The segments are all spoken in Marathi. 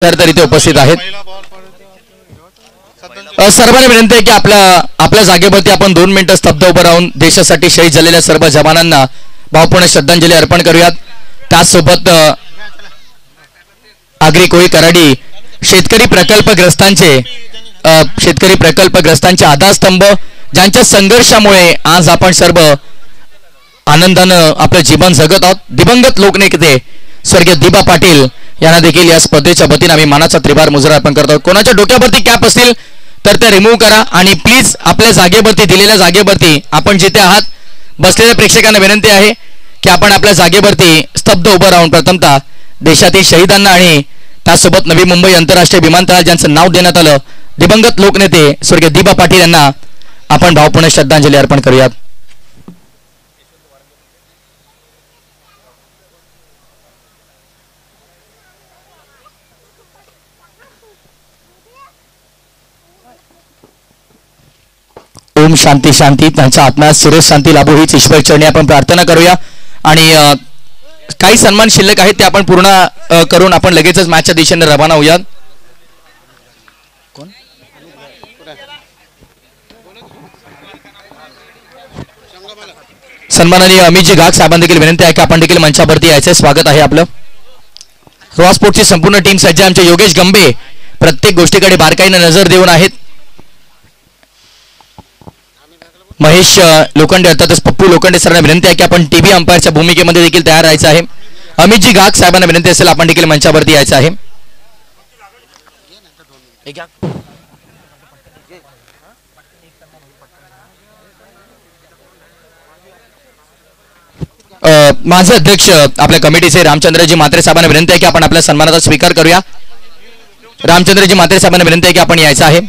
तर इथे उपस्थित आहेत. सर्वांना विनंती आहे की आपल्या जागेवरती आपण 2 मिनिटं स्तब्ध उभं राहून देशासाठी शहीद झालेल्या सर्व जवानांना भावपूर्ण श्रद्धांजली अर्पण करूयात. त्यासोबत आगरी कोळी कराडी शेतकरी प्रकल्पग्रस्तांचे आधारस्तंभ ज्यांच्या संघर्षामुळे आज आपण सर्व आनंदानं आपलं जीवन जगत आहोत. दिवंगत लोकनेते स्वर्गीय दिबा पाटील यांना देखील या स्पर्धेच्या वतीने आम्ही मानाचा त्रिवार मुजरा अर्पण करतो. कोणाच्या डोक्यावरती कॅप असतील तर ते रिमूव्ह करा आणि प्लीज आपल्या जागेवरती दिलेल्या जागेवरती आपण जिथे आहात बसलेल्या प्रेक्षकांना विनंती आहे की आपण आपल्या जागेवरती स्तब्ध उभं राहून प्रथमतः देशातील शहीदांना आणि त्यासोबत नवी मुंबई आंतरराष्ट्रीय विमानतळाला ज्यांचं नाव देण्यात आलं दिवंगत लोकनेते स्वर्गीय दिबा पाटील यांना आपण भावपूर्ण श्रद्धांजली अर्पण करूयात. ओम शांती शांती. त्यांच्या आत्म्यात सुरेश शांती लाभो हीच ईश्वर चरणी आपण प्रार्थना करूया. आणि काही सन्मान शिल्लक आहेत ते आपण पूर्ण करून आपण लगेचच मॅचच्या दिशेने रवाना होऊयात. सन्माननीय अमितजी घाग साहेबांना देखील विनंती आहे की आपण देखील मंचावरती यायचे. स्वागत आहे आपलं. रोहा स्पोर्ट्सची संपूर्ण टीम सज्ज. आमचे योगेश गंबे प्रत्येक गोष्टीकडे बारकाईने नजर देऊन आहेत. महेश लोखंडे अर्थातच पप्पू लोखंडे सरांना विनंती आहे की आपण टीव्ही अंपायरच्या भूमिकेमध्ये देखील तयार राहायचं आहे. अमितजी घाग साहेबांना विनंती असेल आपण देखील मंचावरती यायचं आहे. माझे अध्यक्ष आपल्या कमिटीचे रामचंद्रजी म्हात्रे साहेबांना विनंती आहे की आपण आपल्या सन्मानाचा स्वीकार करूया. रामचंद्रजी म्हात्रे साहेबांना विनंती आहे की आपण यायचं आहे.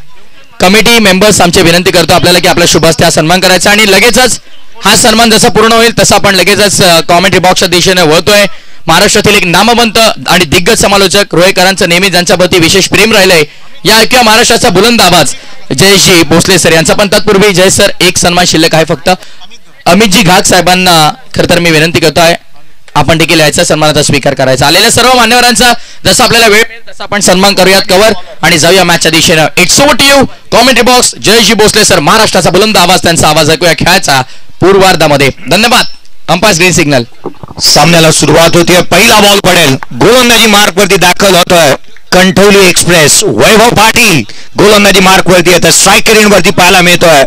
कमिटी मेंबर्स आमची विनंती करतो आपल्याला की आपल्या शुभास्ते हा सन्मान करायचा आणि लगेचच हा सन्मान जसा पूर्ण होईल तसा आपण लगेचच कॉमेंट्री बॉक्सच्या दिशेने वळतोय. महाराष्ट्रातील एक नामवंत आणि दिग्गज समालोचक रोहेकरांचं नेहमी ज्यांच्याप्रती विशेष प्रेम राहिलंय या ऐकूया महाराष्ट्राचा बुलंद आवाज जयश्री भोसले सर यांचा. पण तत्पूर्वी जय सर एक सन्मान शिल्लक आहे फक्त. अमितजी घाग साहेबांना खरं तर मी विनंती करतोय आपण देखील याचा सन्मानाचा स्वीकार करायचा. आलेल्या सर्व मान्यवरांचा जसा आपल्याला वेळ मिळेल तसा आपण सन्मान करूयात कव्हर आणि जाऊया मॅचच्या दिशेनं. It's over to you commentary box. Jayji Bhosale sir महाराष्ट्राचा बुलंद आवाज त्यांचा आवाज ऐकूया खेळाचा पूर्वार्धामध्ये. धन्यवाद. Umpire green signal. सामन्याला सुरुवात होती. पहिला बॉल पडेल. गोलंदाजी मार्क वरती दाखल होतोय कंठवली एक्सप्रेस. वैभव पाटील गोलंदाजी मार्क वरती येतं. स्ट्रायकर एंड वरती पाहायला मिळतोय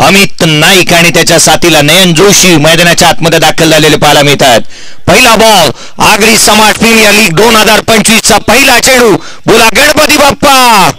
अमित नाईक आणि त्याच्या साथीला नयन जोशी मैदानाच्या आतमध्ये दाखल झालेले पाहायला मिळतात. पहिला बॉल आगरी समाज प्रीमियर लीग 2025 चा पहिला चेंडू. बोला गणपती बाप्पा.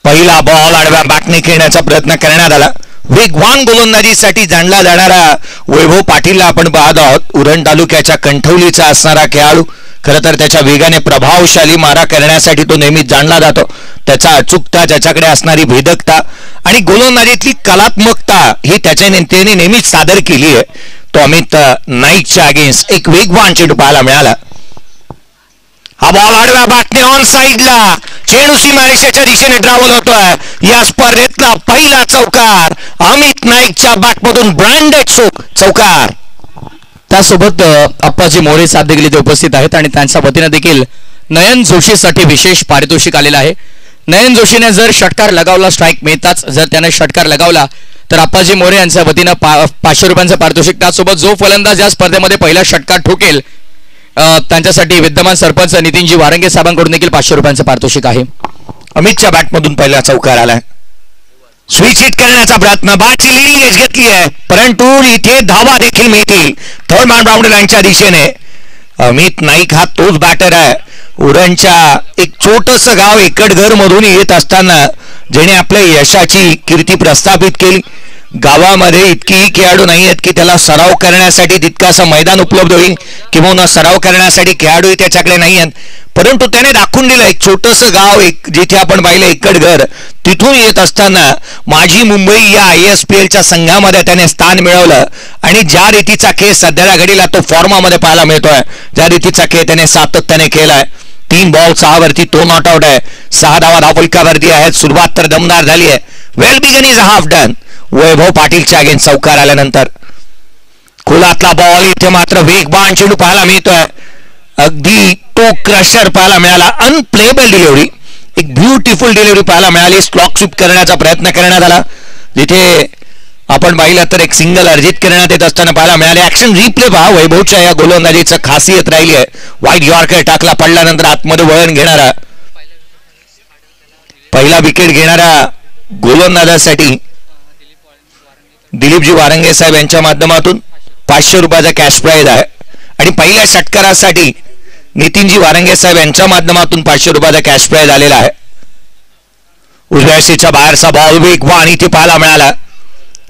पहिला बॉल आडव्या बॅटने खेळण्याचा प्रयत्न करण्यात आला. वेगवान गोलंदाजीसाठी जाणला जाणारा वैभव पाटीलला आपण पाहत आहोत. उरण तालुक्याच्या कंठवलीचा असणारा खेळाडू. खरं तर त्याच्या वेगाने प्रभावशाली मारा करण्यासाठी तो नेहमीच जाणला जातो. त्याचा अचूकता त्याच्याकडे असणारी भेदकता आणि गोलंदाजीतली कलात्मकता ही त्याच्या नेत्याने नेहमीच सादर केली आहे. तो अमित नाईकच्या अगेन्स्ट एक वेगवान चेंडू पाहायला मिळाला. हा बॉल आडव्या बॅटने ऑन साइडला चेंडू सीमारेषेच्या दिशेने ट्रॅव्हल होतोय. या स्पर्धेतला पहिला चौकार अमित नाईकच्या बॅटमधून ब्रँडेड चौकार. त्यासोबत अप्पाजी मोरे साहेब देखील इथे उपस्थित आहेत आणि त्यांच्या वतीने देखील नयन जोशीसाठी विशेष पारितोषिक आलेलं आहे. नयन जोशीने जर षटकार लगावला स्ट्राईक मिळताच जर त्याने षटकार लगावला तर अप्पाजी मोरे यांच्या वतीनं 500 रुपयांचं पारितोषिक. त्यासोबत जो फलंदाज या स्पर्धेमध्ये पहिला षटकार ठोकेल त्यांच्यासाठी विद्यमान सरपंच नितीनजी वारंगे साहेबांकडून देखील 500 रुपयांचं पारितोषिक आहे. अमितच्या बॅटमधून पहिला चौकार आलाय. स्विच हिट करण्याचा प्रयत्न. बॅटची लिडिंग एज घेतली आहे परंतु इथे धावा देखील मिळतील थर्ड मॅन बाउंड्री लाईनच्या दिशेने. अमित नाईक हा तोच बॅटर आहे उरणच्या एक छोटस गाव एकटघर मधून येत असताना ज्याने आपल्या यशाची कीर्ती प्रस्थापित केली. गावामध्ये इतकीही खेळाडू नाही आहेत की त्याला सराव करण्यासाठी तितकासा मैदान उपलब्ध होईल किंवा सराव करण्यासाठी खेळाडूही त्याच्याकडे नाही आहेत. परंतु त्याने दाखवून दिलं एक छोटंसं गाव एक जिथे आपण पाहिलं एकटघर तिथून येत असताना माझी मुंबई या ISPLच्या संघामध्ये त्याने स्थान मिळवलं आणि ज्या रीतीचा खेळ सध्याला घडीला तो फॉर्मामध्ये पाहायला मिळतोय. ज्या रीतीचा खेळ त्याने सातत्याने केलाय. 3 बॉल 6 वरती तो नॉट आउट आहे. 6 धावा धावफलकावरती आहेत. सुरुवात तर दमदार झाली आहे. Well begun is half done. Vaibhav पाटीलच्या अगेन्स्ट चौकार आल्यानंतर खोलातला बॉल इथे मात्र वेगवान चेंडू पाहायला मिळतोय. अगदी तो क्रशर पाहायला मिळाला. अनप्लेबल डिलिव्हरी, एक ब्युटिफुल डिलिव्हरी पाहायला मिळाली. स्लॉक स्वीप करण्याचा प्रयत्न करण्यात आला, जिथे आपण पाहिलं तर एक सिंगल अर्जित करण्यात येत असताना पाहायला मिळाले. ऍक्शन रिप्ले पहा, वैभवच्या या गोलंदाजीचं खासियत राहिली आहे. वाईट यॉर्कर टाकला, पडल्यानंतर आतमध्ये वळण घेणारा, पहिला विकेट घेणाऱ्या गोलंदाजासाठी दिलीपजी वारंगे साहेब यांच्या माध्यमातून 500 रुपयाचा कॅश प्राइज आहे. आणि पहिल्या षटकारासाठी नितीनजी वारंगे साहेब यांच्या माध्यमातून 500 रुपयाचा कॅश प्राइज आलेला आहे. उजव्या सीटच्या बाहेरचा बॉल वेगवान इथे पाहायला मिळाला.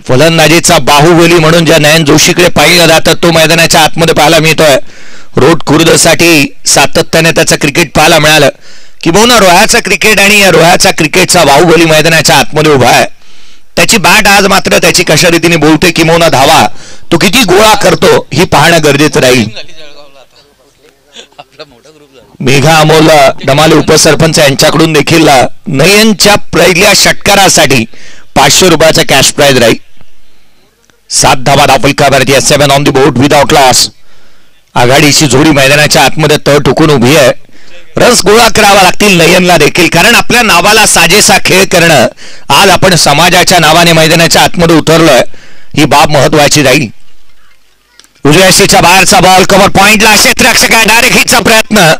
फलंदाजीचा बाहुबली म्हणून ज्या नयन जोशीकडे पाहिलं जातं तो मैदानाच्या आतमध्ये पाहायला मिळतोय. रोड खुर्दसाठी सातत्याने त्याचं क्रिकेट पाहायला मिळालं. किंबहुना रोह्याचा क्रिकेट आणि या रोह्याचा क्रिकेटचा बाहुबली मैदानाच्या आतमध्ये उभा आहे. त्याची बॅट आज मात्र त्याची कशा रीतीने बोलते, किंबहुना धावा तो किती गोळा करतो ही पाहणं गरजेचं राहील. मेघा अमोल दमाले उपसरपंच यांच्याकडून देखील नयनच्या पहिल्या षटकारासाठी 500 रुपयाचा कॅश प्राइज राहील. 7 धावा धावफलकावरती 7 on the board without loss. आघाडीची जोडी मैदानाच्या आतमध्ये तळ ठोकून उभी आहे. रस गोळा करावा लागतील नयनला देखील, कारण आपल्या नावाला साजेसा खेळ करणं, आज आपण समाजाच्या नावाने मैदानाच्या आतमध्ये उतरलोय, ही बाब महत्वाची राहील. उजव्या सीटच्या बाहेरचा बॉल कव्हर पॉइंटला, क्षेत्ररक्षक डायरेक्ट हिटचा प्रयत्न,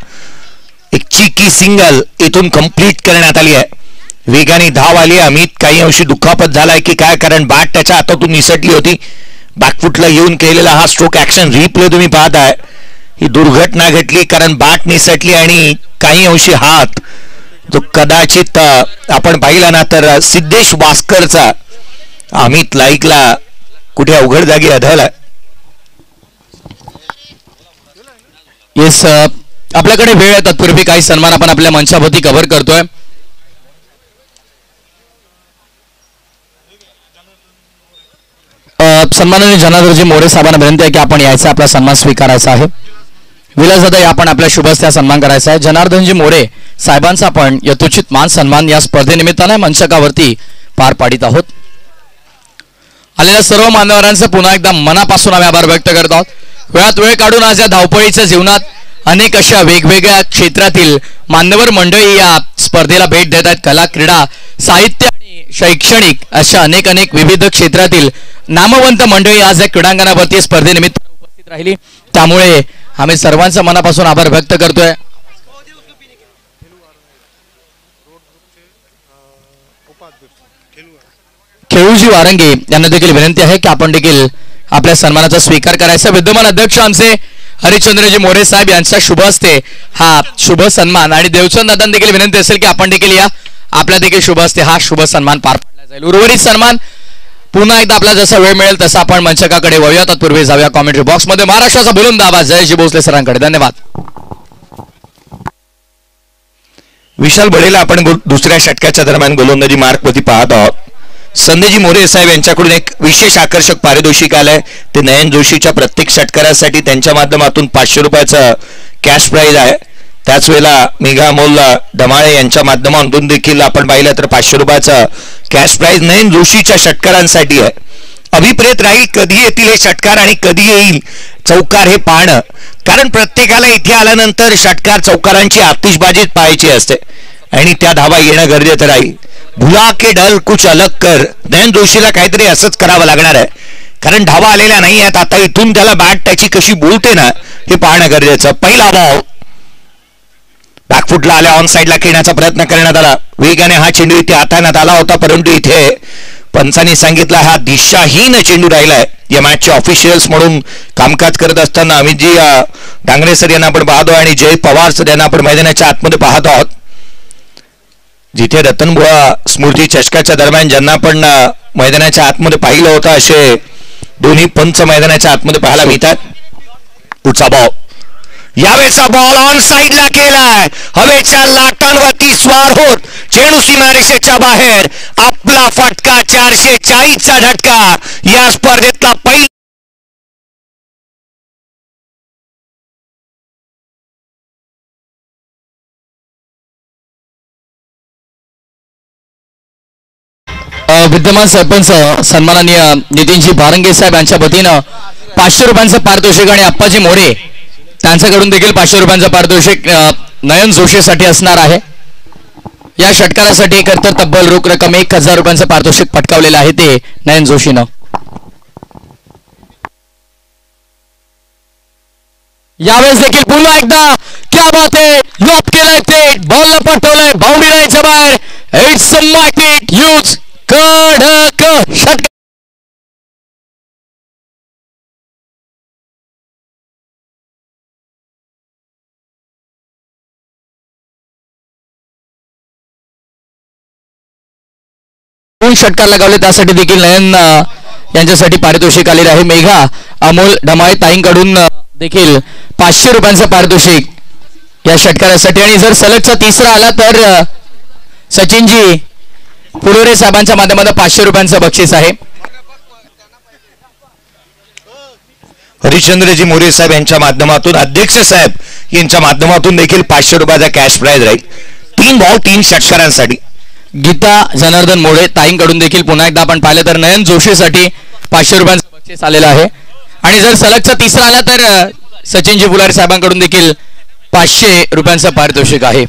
एक चिकी सिंगल इथून कंप्लीट करण्यात आली आहे. वेगाने धाव आली. अमित काही अंशी दुखापत झालाय की काय, कारण बॅट त्याच्या हातातून निसटली होती. बॅकफुटला येऊन केलेला हा स्ट्रोक ऍक्शन रिप्ले तुम्ही पाहताय. ही दुर्घटना घडली कारण बॅट निसटली आणि काही अंशी हात जो कदाचित आपण पाहिला ना तर सिद्धेश वास्करचा अमित लाईकला कुठे अवघड जागी आढळला. येस, आपल्याकडे वेळ आहे. तत्पूर्वी काही सन्मान आपण आपल्या मंचाभोवती कव्हर करतोय. सन्माननीय जनार्दनजी मोरे साहेबांना विनंती आहे की आपण यायचा, आपला सन्मान स्वीकारायचा आहे. विलासदादा आपण आपल्या शुभस्त्या सन्मान करायचा आहे. जनार्दनजी मोरे साहेबांचा आपण यथोचित मान सन्मान या स्पर्धेनिमित्ताने मंचकावरती पार पाडित आहोत. आलेल्या सर्व मान्यवरांचं पुन्हा एकदा मनापासून आम्ही आभार व्यक्त करत आहोत. वेळात वेळ काढून आज या धावपळीच्या जीवनात अनेक अशा वेगवेगळ्या क्षेत्रातील मान्यवर मंडळी या स्पर्धेला भेट देत आहेत. कला, क्रीडा, साहित्य आणि शैक्षणिक अशा अनेक विविध क्षेत्रातील नामवंत मंडळी आज या क्रीडांगणावरती स्पर्धेनिमित्त उपस्थित राहिली. त्यामुळे आम्ही सर्वांचा मनापासून आभार व्यक्त करतोय. खेळूजी वारंगे यांना देखील विनंती आहे की आपण देखील आपल्या सन्मानाचा स्वीकार करायचा. विद्यमान अध्यक्ष आमचे हरिश्चंद्रजी मोरे साहेब यांचा शुभ हस्ते हा शुभ सन्मान, आणि देवचंद दादांना देखील विनंती असेल की आपण देखील या, आपल्या देखील शुभ हस्ते हा शुभ सन्मान पार पाडला जाईल. उर्वरित सन्मान पुन्हा एकदा आपल्याला जसा वेळ मिळेल तसा आपण मंचकाकडे वळूया. तत्पूर्वी जाऊया कॉमेंट्री बॉक्स मध्ये महाराष्ट्राचा बुलंद आवाज जयजी भोसले सरांकडे. धन्यवाद. विशाल बडेला आपण दुसऱ्या षटकाच्या दरम्यान गोलंदाजी मार्कवरती पाहत आहोत. संजयजी मोरे साहेब यांच्याकडून एक विशेष आकर्षक पारितोषिक आलंय. ते नयन जोशीच्या प्रत्येक षटकारासाठी त्यांच्या माध्यमातून 500 रुपयाचं कॅश प्राइज आहे. त्याच वेळेला मेघा अमोल दमाळे यांच्या माध्यमातून देखील आपण पाहिलं तर 500 रुपयाचं कॅश प्राइज नयन जोशीच्या षटकारांसाठी आहे. अभिप्रेत राहील कधी येतील हे षटकार आणि कधी येईल चौकार हे पाहणं, कारण प्रत्येकाला इथे आल्यानंतर षटकार चौकारांची आतिषबाजी पाहायची असते आणि त्या धावा येणं गरजेचं राहील. भुला के डल कुछ अलग कर, नयन जोशीला काहीतरी असंच करावं लागणार आहे, कारण धावा आलेल्या नाही आहेत. आता इथून त्याला बॅट त्याची कशी बोलते ना हे पाहणं गरजेचं. पहिला धाव बॅकफुटला आल्या, ऑन साईडला खेळण्याचा प्रयत्न करण्यात आला. वेगाने हा चेंडू इथे हाताळण्यात आला होता, परंतु इथे पंचांनी सांगितलं हा दिशाहीन चेंडू राहिलाय. या मॅचचे ऑफिशियल्स म्हणून कामकाज करत असताना अमितजी डांगरे सर यांना आपण पाहतो आणि जय पवार सर यांना आपण मैदानाच्या आतमध्ये पाहत आहोत. जिथे रतनबुवा स्मृती चषकाच्या दरम्यान ज्यांना आपण मैदानाच्या आतमध्ये पाहिलं होतं असे दोन्ही पंच मैदानाच्या आतमध्ये पाहायला मिळतात. पुढचा बॉल, यावेळेचा बॉल ऑन साईडला केलाय. हवेच्या लाटांवरती स्वार होत चेंडू सीमारेषेच्या बाहेर. आपला फटका 440चा झटका या स्पर्धेतला पहिला. विद्यमान सरपंच सन्माननीय नितीनजी भारंगे साहेब यांच्या वतीनं 500 रुपयांचं पारितोषिक आणि अप्पाजी मोरे त्यांच्याकडून देखील 500 रुपयांचं पारितोषिक नयन जोशीसाठी असणार आहे. या षटकारासाठी एकतर तब्बल रोख रक्कम 1000 रुपयांचं पारितोषिक पटकावलेलं आहे ते नयन जोशीनं. यावेळेस देखील पुन्हा एकदा क्या बात आहे, लॉप केलाय ते बॉलला पटवलंय बाउंड्री लाईनच्या बाहेर. इट्स अ मायटी ह्यूज कडक षटकार. दोन षटकार लगावले त्यासाठी देखील नयन यांच्यासाठी पारितोषिक आलेले आहे. मेघा अमोल ढमाळे ताईंकडून देखील 500 रुपयांचं पारितोषिक या षटकारासाठी. आणि जर सलगचा तिसरा आला तर सचिनजी पुलोरे साहेबांच्या माध्यमातून 500 रुपयांचं बक्षीस आहे. हरिश्चंद्रजी मोरे साहेब यांच्या माध्यमातून अध्यक्ष साहेब यांच्या माध्यमातून देखील 500 रुपयाचा कॅश प्राइज राहील. 3 बॉल 3 षटकारांसाठी. गीता जनार्दन मोडे ताईंकडून देखील पुन्हा एकदा आपण पाहिलं तर नयन जोशीसाठी 500 रुपयांचं बक्षीस आलेलं आहे. आणि जर सलगचा तिसरा आला तर सचिनजी पुलारे साहेबांकडून देखील 500 रुपयांचं पारितोषिक आहे.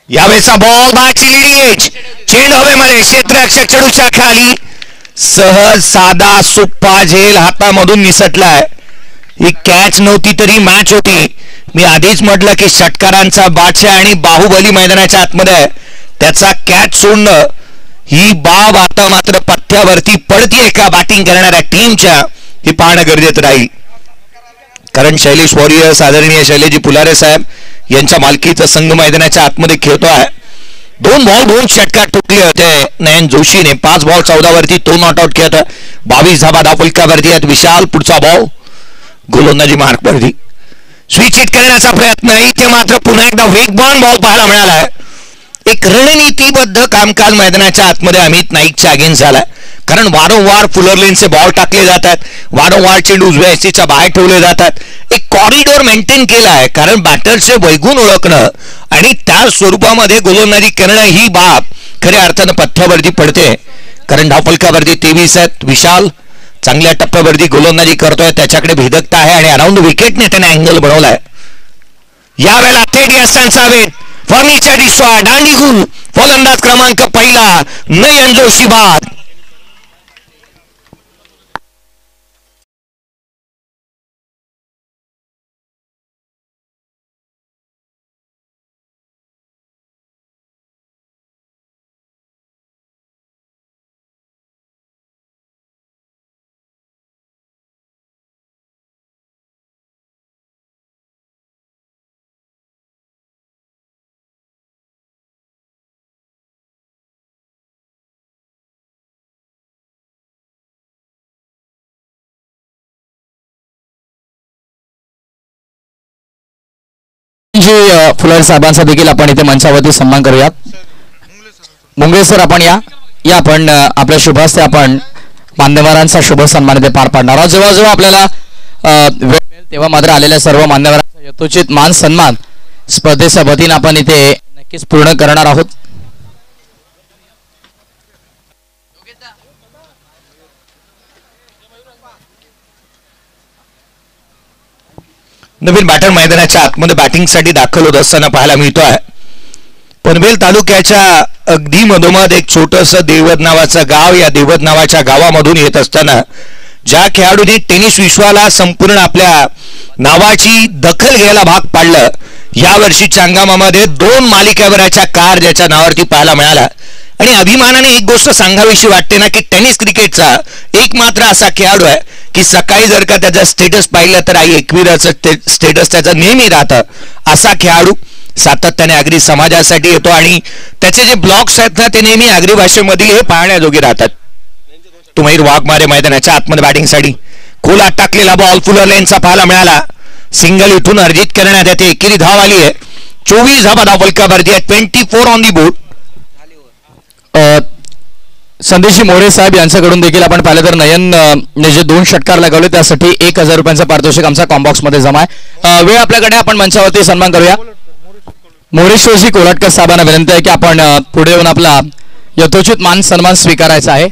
यावेळेचा बॉल बाची लिडिंग एज चेंड हवेमध्ये क्षेत्ररक्षक चढूच्या खाली सहज साधा सोप्पा झेल हातामधून निसटलाय. ही कॅच नव्हती तरी मॅच होती. मी आधीच म्हटलं की षटकारांचा बादशाह आणि बाहुबली मैदानाच्या आतमध्ये त्याचा कॅच सोडणं ही बाब आता मात्र पथ्यावरती पडतीये का बॅटिंग करणाऱ्या टीमच्या हे पाहणं गरजेचं राहील. कारण शैलेश वॉरियर्स आदरणीय शैलेशजी पुलारे साहेब यांच्या मालकीचा संघ मैदानाच्या आतमध्ये खेळतोय. 2 बॉल 2 षटकार ठोकले होते नयन जोशीने. 5 बॉल 14 वरती तो नॉट आउट खेळत 22 धाबा धावफलकावरती आहेत. विशाल पुढचा बॉल गोलंदाजी मार्कवरती स्विच हिट करण्याचा प्रयत्न. इथे मात्र पुन्हा एकदा वेगवान बॉल पाहायला मिळाला. एक रणनीतीबद्ध कामकाज मैदानाच्या आतमध्ये अमित नाईकच्या अगेन्स्ट झालाय. कारण वारंवार फुलर लेनचे बॉल टाकले जातात, वारंवार चेंडू उजव्या एसीच्या बाहेर ठेवले जातात. एक कॉरिडॉर मेंटेन केला आहे. कारण बॅटरचे वैगुण ओळखणं आणि त्या स्वरूपामध्ये गोलंदाजी करणं ही बाब खऱ्या अर्थानं पथ्यावरती पडते. कारण धावफलकावरती 23 आहेत. विशाल चांगल्या टप्प्यावरती गोलंदाजी करतोय, त्याच्याकडे भेदकता आहे आणि अराउंड विकेटने त्याने अँगल बनवलाय. यावेळेला थेट यशांचा वेध फर्निचर डिस्ट्रॉय दांडीगुल फलंदाज क्रमांक पहिला नयन जोशी बाद. फुलारे साहेबांचा देखील आपण इथे मंचावरती सन्मान करूयात. मुंगळे सर आपण या आपण आपल्या शुभास्ते आपण मान्यवरांचा शुभ सन्मान इथे पार पाडणार आहोत. जेव्हा जेव्हा आपल्याला वेळ मिळेल तेव्हा मात्र आलेल्या सर्व मान्यवरांचा यथोचित मान सन्मान स्पर्धेच्या वतीने आपण इथे नक्कीच पूर्ण करणार आहोत. नवीन बॅटर मैदानाच्या आतमध्ये बॅटिंगसाठी दाखल होत असताना पाहायला मिळतोय. पनवेल तालुक्याच्या अगदी मधोमध एक छोटंसं देवद नावाचं गाव, या देवद नावाच्या गावामधून येत असताना ज्या खेळाडूने टेनिस विश्वाला संपूर्ण आपल्या नावाची दखल घ्यायला भाग पाडलं, यावर्षीच्या हंगामामध्ये 2 मालिकावराच्या कार ज्याच्या नावावरती पाहायला मिळाला. आणि अभिमानाने एक गोष्ट सांगावीशी वाटते ना की टेनिस क्रिकेटचा एक मात्र असा खेळाडू आहे की सकाळी जर का त्याचा स्टेटस पाहिलं तर आई एकविराचं स्टेटस त्याचा नेहमी राहतं. असा खेळाडू सातत्याने आगरी समाजासाठी येतो आणि त्याचे जे ब्लॉग्स आहेत ना ते नेहमी आगरी भाषेमधील हे पाहण्याजोगे राहतात. तुमहीर वाघमारे मैदानाच्या आतमध्ये बॅटिंगसाठी खोलात टाकलेला बॉल फुलर लेनचा पाहायला मिळाला. सिंगल इथून अर्जित करण्यात येते. एकेरी धाव आली आहे. 24 धावा धावफलकावरती आहे. 24 ऑन दी बोर्ड. संदेशी मोरे साहेब यांच्याकडून देखील आपण पाहिलं तर नयन ने जे 2 षटकार लगावले त्यासाठी 1000 रुपयांचं पारितोषिक आमचा कॉम्बॉक्स मध्ये जमा आहे. वेळ आपल्याकडे आपण मंचावरती सन्मान करूया. मोरेश्वरजी कोलाटकर साहेबांना विनंती आहे की आपण पुढे येऊन आपला यथोचित मान सन्मान स्वीकारायचा आहे.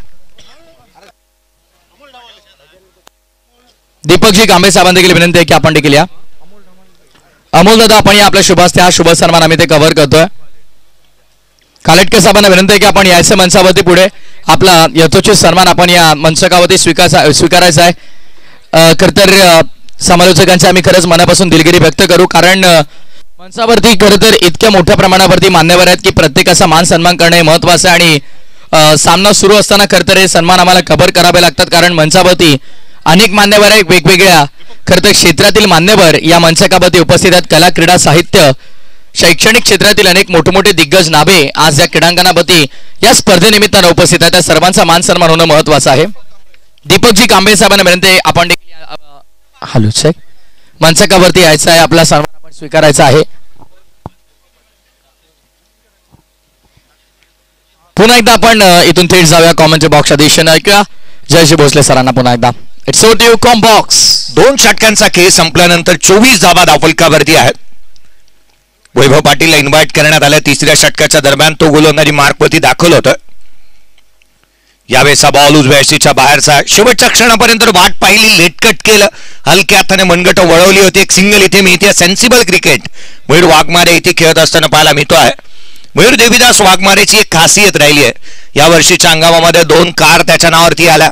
दीपकजी कांबळे साहेबांना देखील विनंती आहे की आपण देखील या. अमोल दादा आपण या आपल्या शुभास्ते हा शुभ सन्मान आम्ही ते कव्हर करतोय. कालेटकर साहेबांना विनंती आहे की आपण यायचं मंचावरती पुढे आपला यथोचित सन्मान आपण या मंचकावरती स्वीकारायचा आहे. खरं तर समालोचकांचे आम्ही खरंच मनापासून दिलगिरी व्यक्त करू, कारण मंचावरती खरं तर इतक्या मोठ्या प्रमाणावरती मान्यवर आहेत की प्रत्येकाचा मान सन्मान करणे महत्त्वाचं आहे. आणि सामना सुरू असताना खरं तर हे सन्मान आम्हाला कव्हर करावे लागतात, कारण मंचावरती अनेक मान्यवर आहेत, वेगवेगळ्या खरं तर क्षेत्रातील मान्यवर या मंचकावरती उपस्थित आहेत. कला, क्रीडा, साहित्य, शैक्षणिक क्षेत्रातील अनेक मोठमोठे दिग्गज नावे आज या क्रीडांगणावरती या स्पर्धेनिमित्तानं उपस्थित आहेत. त्या सर्वांचा मान सन्मान होणं महत्त्वाचं आहे. दीपकजी कांबळे साहेबांना विनंती आपण हॅलो चेक मंचकावरती यायचं आहे, आपला सन्मान आपण स्वीकारायचा आहे. पुन्हा एकदा आपण इथून थेट जाऊया कॉमेंट्री बॉक्सच्या दिशेने. ऐकूया जयश्री भोसले सरांना पुन्हा एकदा. It's over to you comm box. 2 षटकांचा खेळ संपल्यानंतर 24 धावा धावफलकावरती आहेत. वैभव पाटीलला इन्व्हाइट करण्यात आलं. तिसऱ्या षटकाच्या दरम्यान तो गोलंदाजी मार्कवरती दाखल होतं. यावेळेस बॉल उजव्या यष्टीच्या बाहेरचा. शेवटच्या क्षणापर्यंत वाट पाहिली, लेटकट केलं, हलक्या हाताने मनगट वळवली होती. एक सिंगल इथे मिळते. सेन्सिबल क्रिकेट मयूर वाघमारे इथे खेळत असताना पाहायला मिळतो आहे. मयूर देवीदास वाघमारेची एक खासियत राहिली आहे. या वर्षीच्या हंगामामध्ये 2 कार त्याच्या नावावरती आल्या.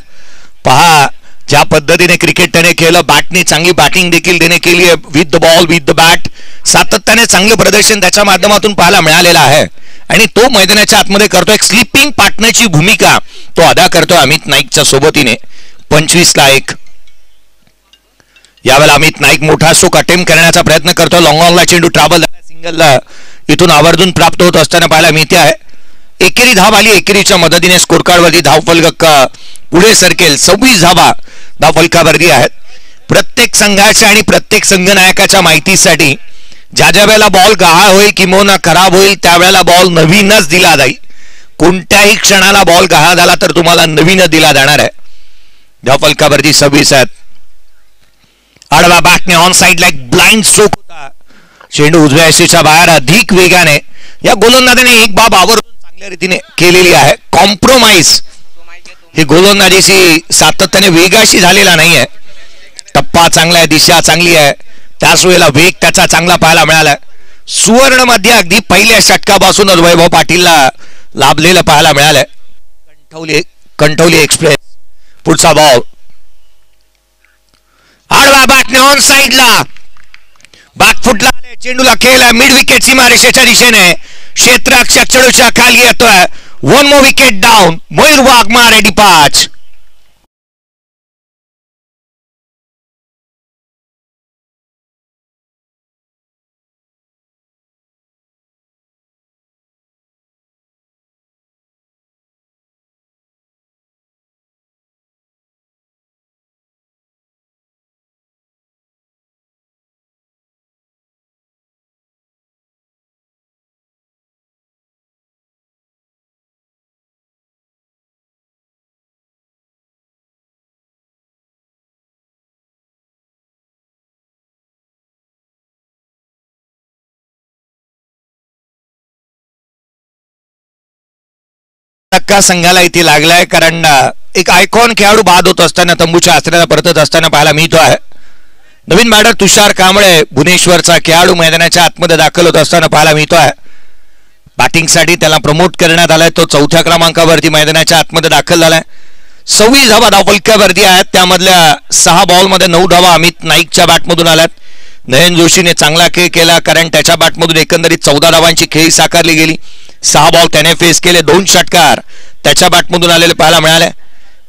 पहा ज्या पद्धतीने क्रिकेट त्याने केलं, बॅटने चांगली बॅटिंग देखील त्याने केली आहे. With the ball, with the bat सातत्याने चांगलं प्रदर्शन त्याच्या माध्यमातून पाहायला मिळालेलं आहे. आणि तो मैदानाच्या आतमध्ये करतो. एक स्लीपिंग पार्टनरची भूमिका तो अदा करतोय अमित नाईकच्या सोबतीने. 25ला 1. यावेळेला अमित नाईक मोठा स्ट्रोक अटेम्प्ट करण्याचा प्रयत्न करतो. लॉंग ऑनला चेंडू ट्रॅव्हल सिंगलला इथून आवर्जून प्राप्त होत असताना पाहायला मिळते आहे. एकेरी धाव आली. एकेरीच्या मदतीने स्कोरकार्डवरती धावफलक पुढे सरकेल. 26 धावा धावफलकावरती आहेत. प्रत्येक संघाच्या आणि प्रत्येक संघनायकाच्या माहितीसाठी ज्या ज्या वेळेला बॉल गहाळ होईल किंवा खराब होईल त्यावेळेला बॉल नवीनच दिला जाईल. कोणत्याही क्षणाला बॉल गहाळ झाला तर तुम्हाला नवीनच दिला जाणार आहे. धावफलकावरती 26 आहेत. आडवा बॅटने ऑन साइडला एक ब्लाइंड स्ट्रोक होता. चेंडू उजव्या यष्टीच्या बाहेर अधिक वेगाने. या गोलंदाजाने एक बाब आवर्जून चांगल्या रीतीने केलेली आहे. कॉम्प्रोमाइज ही गोलंदाजीची सातत्याने वेगाशी झालेला नाहीये. टप्पा चांगला आहे, दिशा चांगली आहे, त्याच वेळेला वेग त्याचा चांगला पाहायला मिळाला. सुवर्ण मध्ये अगदी पहिल्या षटकापासूनच वैभव पाटीलला लाभलेलं पाहायला मिळालंय. कंठवली एक्सप्रेस. पुढचा बॉल आडवा बॅटने ऑन साइडला बॅकफुटला आले. चेंडूला खेळला मिड विकेट सीमारेषेच्या दिशेने. क्षेत्ररक्षक चेंडूच्या खाली येतोय. 1 more wicket down. Mayur Waghmare डिपाच. धक्का संघाला इथे लागलाय, कारण एक आयकॉन खेळाडू बाद होत असताना तंबूच्या आश्रयाला परतत असताना पाहायला मिळतो आहे. नवीन बॅटर तुषार कांबळे भुवनेश्वरचा खेळाडू मैदानाच्या आतमध्ये दाखल होत असताना पाहायला मिळतो आहे. बॅटिंगसाठी त्याला प्रमोट करण्यात आलाय. तो 4थ्या क्रमांकावरती मैदानाच्या आतमध्ये दाखल झालाय. 26 धावा धावफलकावरती आहेत. त्यामधल्या 6 बॉलमध्ये 9 धावा अमित नाईकच्या बॅटमधून आल्यात. नयन जोशीने चांगला खेळ केला, कारण त्याच्या बॅटमधून एकंदरीत 14 धावांची खेळी साकारली गेली. 6 बॉल त्याने फेस केले. 2 षटकार त्याच्या बॅटमधून आलेले पाहायला मिळाले.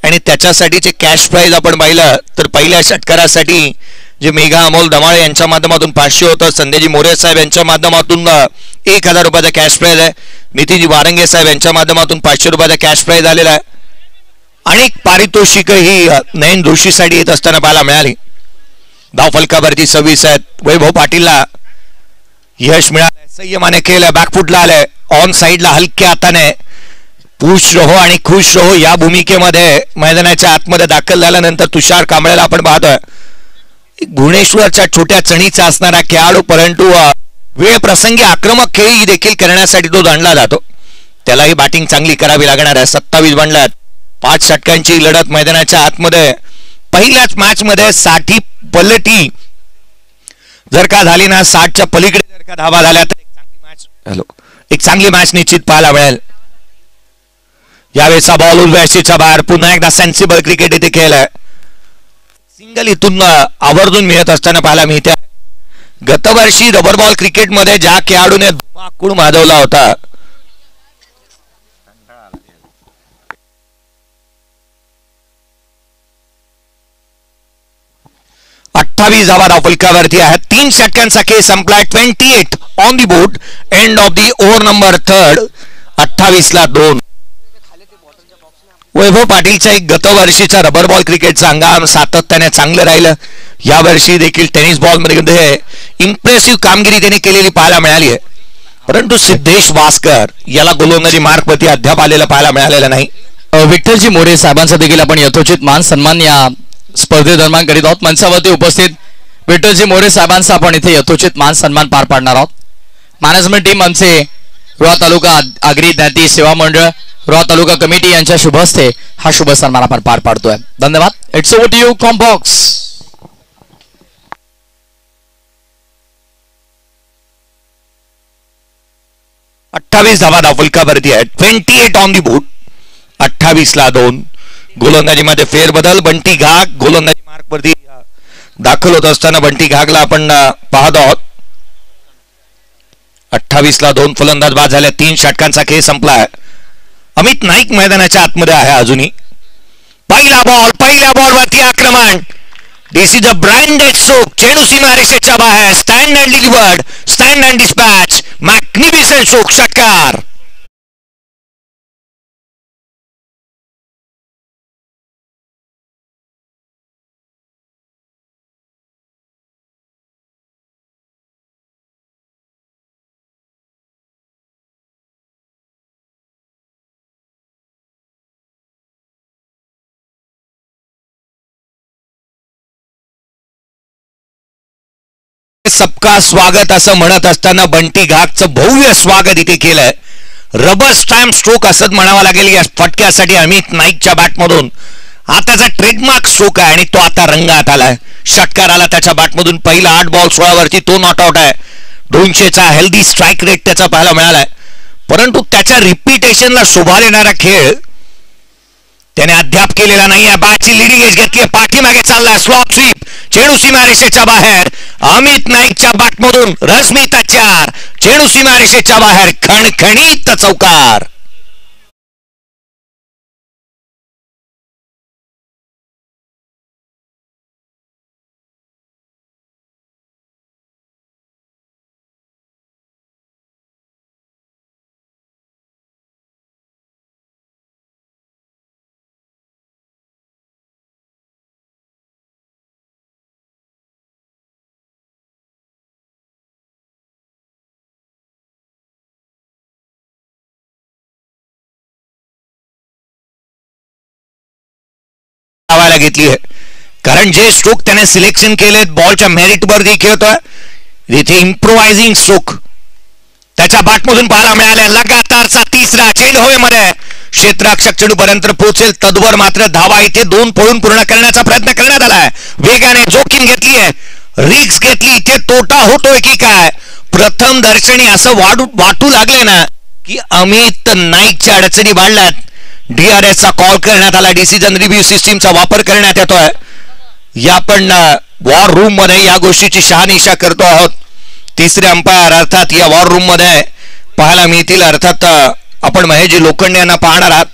आणि त्याच्यासाठीचे कॅश प्राइज आपण पाहिलं तर पहिल्या षटकारासाठी जे मेघा अमोल धमाळे यांच्या माध्यमातून 500 होतं. संजयजी मोरे साहेब यांच्या माध्यमातून 1000 रुपयाचा कॅश प्राइज आहे. नितीनजी वारंगे साहेब यांच्या माध्यमातून 500 रुपयाचा कॅश प्राइज आलेला आहे. अनेक पारितोषिकही नयन जोशीसाठी येत असताना पाहायला मिळाली. धावफलकावरती 26 आहेत. वैभव पाटीलला यश मिळालंय. संयमाने केलं. बॅकफुटला आलंय. ऑन साइडला हलक्या हाताने पुश रहो आणि खुश रहो या भूमिकेमध्ये मैदानाच्या आतमध्ये दाखल झाल्यानंतर तुषार कांबळेला आपण पाहतोय. भुवनेश्वरच्या छोट्या चणीचा असणारा खेळाडू, परंतु वेळ प्रसंगी आक्रमक खेळी देखील करण्यासाठी तो जाणला जातो. त्यालाही बॅटिंग चांगली करावी लागणार आहे. 27 बनल्यात. 5 षटकांची लढत मैदानाच्या आतमध्ये पहिल्याच मॅच मध्ये 60 पलटी जर का झाली ना, 60च्या पलीकडे जर का धावा झाल्या तर एक चांगली मॅच निश्चित पाहायला मिळेल. यावेळेचा बॉल उलव्याशीच्या बाहेर. पुन्हा एकदा सेन्सिबल क्रिकेट इथे खेळलाय. सिंगल इथून आवर्जून मिळत असताना पाहायला मिळते. गतवर्षी रबर बॉल क्रिकेटमध्ये ज्या खेळाडूने धुमाकूळ माजवला होता, 28 धावा धावफलकावरती आहेत. 3 षटकांचा खेळ संपलाय. 28 on the board. End of the over number 3. 28ला 2. वैभव पाटीलच्या एक गतवर्षीचा रबर बॉल क्रिकेटचा हंगाम सातत्याने चांगलं राहिलं. यावर्षी देखील टेनिस बॉल मध्ये इम्प्रेसिव्ह कामगिरी त्यांनी केलेली पाहायला मिळाली आहे. परंतु सिद्धेश वास्कर याला गोलंदाजी मार्कवरती अद्याप आलेला पाहायला मिळालेला नाही. विठ्ठलजी मोरे साहेबांचा देखील आपण यथोचित मान सन्मान या स्पर्धेदरम्यान करीत आहोत. मंचावरती उपस्थित विठ्ठलजी मोरे साहेबांचा आपण इथे यथोचित मान सन्मान पार पाडणार आहोत. मॅनेजमेंट टीम आमचे रोहा तालुका आगरी ज्ञाती सेवा मंडळ, रोहा तालुका कमिटी यांच्या शुभ हस्ते हा शुभ सन्मान आपण पार पाडतोय. धन्यवाद. It's over to you comm box. धावा धावफलकावरती आहे. 28 ऑन दी बोर्ड. 28ला 2. गोलंदाजीमध्ये फेरबदल. बंटी घाग गोलंदाजी मार्कवरती दाखल होत असताना बंटी घागला आपण पाहत आहोत. 28ला 2 फलंदाज बाद झाल्या. 3 षटकांचा खेळ संपलाय. अमित नाईक मैदानाच्या आतमध्ये आहे अजूनही. पहिला बॉलवरती आक्रमण. दिस इज अ ब्रँडेड स्ट्रोक. चेंडू सीमारेषेच्या बाहेर. Stand and delivered. Stand and dispatch. Magnificent stroke. षटकार. सबका स्वागत असं म्हणत असताना बंटी घागचं भव्य स्वागत इथे केलंय. रबर स्टॅम्प स्ट्रोक असंच म्हणावं लागेल या फटक्यासाठी. अमित नाईकच्या बॅटमधून हा त्याचा ट्रेडमार्क स्ट्रोक आहे आणि तो आता रंगात आलाय. षटकार आला त्याच्या बॅटमधून. पहिला 8 बॉल 16 वरती तो नॉट आउट आहे. 200चा हेल्दी स्ट्राईक रेट त्याचा पाहायला मिळालाय. परंतु त्याच्या रिपिटेशनला शोभा देणारा खेळ त्याने अद्याप केलेला नाही. बॅटची लिडिंग एज घेतली. पाठीमागे चाललाय. Slog sweep. चेंडू सीमारेषेच्या बाहेर. अमित नाईकच्या बॅटमधून रश्मिता 4. चेंडू सीमारेषेच्या बाहेर. खणखणीत चौकार. घेतली आहे. कारण जे स्ट्रोक त्याने सिलेक्शन केलेत बॉलच्या मेरिट वरती खेळतोय. तिथे इम्प्रोवायझिंग स्ट्रोक त्याच्या बॅटमधून पाहायला मिळाल्या. लगातारचा 3रा चेंडू हवेमध्ये. क्षेत्ररक्षक चेंडूपर्यंत पोहोचेल तद्वर मात्र धावा इथे 2 पळून पूर्ण करण्याचा प्रयत्न करण्यात आलाय. वेगाने जोखीम घेतली आहे. रिक्स घेतली. इथे तोटा होतोय की काय. प्रथम दर्शनी असं वाटू लागले ना की अमित नाईकच्या अडचणी वाढल्यात. DRS चा कॉल करण्यात आला. डिसिजन रिव्ह्यू सिस्टीमचा वापर करण्यात येतोय. या आपण वॉर रूम मध्ये या गोष्टीची शहानिशा करतो आहोत. 3रे अंपायर अर्थात या वॉर रूम मध्ये पाहायला मिळतील. अर्थात आपण महेशजी लोखंडे यांना पाहणार आहात.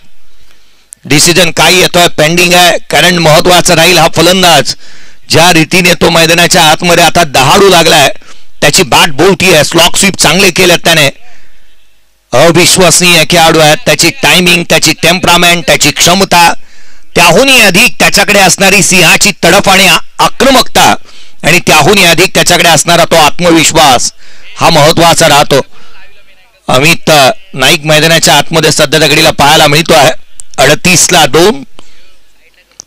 डिसिजन काय येतोय पेंडिंग आहे. कारण महत्वाचा राहील हा फलंदाज ज्या रीतीने तो मैदानाच्या आतमध्ये आता दहाडू लागलाय. त्याची बॅट बोलती आहे. स्लॉक स्वीप चांगले केलेत त्याने. अविश्वसनीय खेळाडू आहे. त्याची टायमिंग, त्याची टेम्परामेंट, त्याची क्षमता, त्याहूनही अधिक त्याच्याकडे असणारी सिंहाची तडफ आणि आक्रमकता आणि त्याहूनही अधिक त्याच्याकडे असणारा तो आत्मविश्वास हा महत्वाचा राहतो. अमित नाईक मैदानाच्या आतमध्ये सध्या घडीला पाहायला मिळतो आहे. 38ला 2.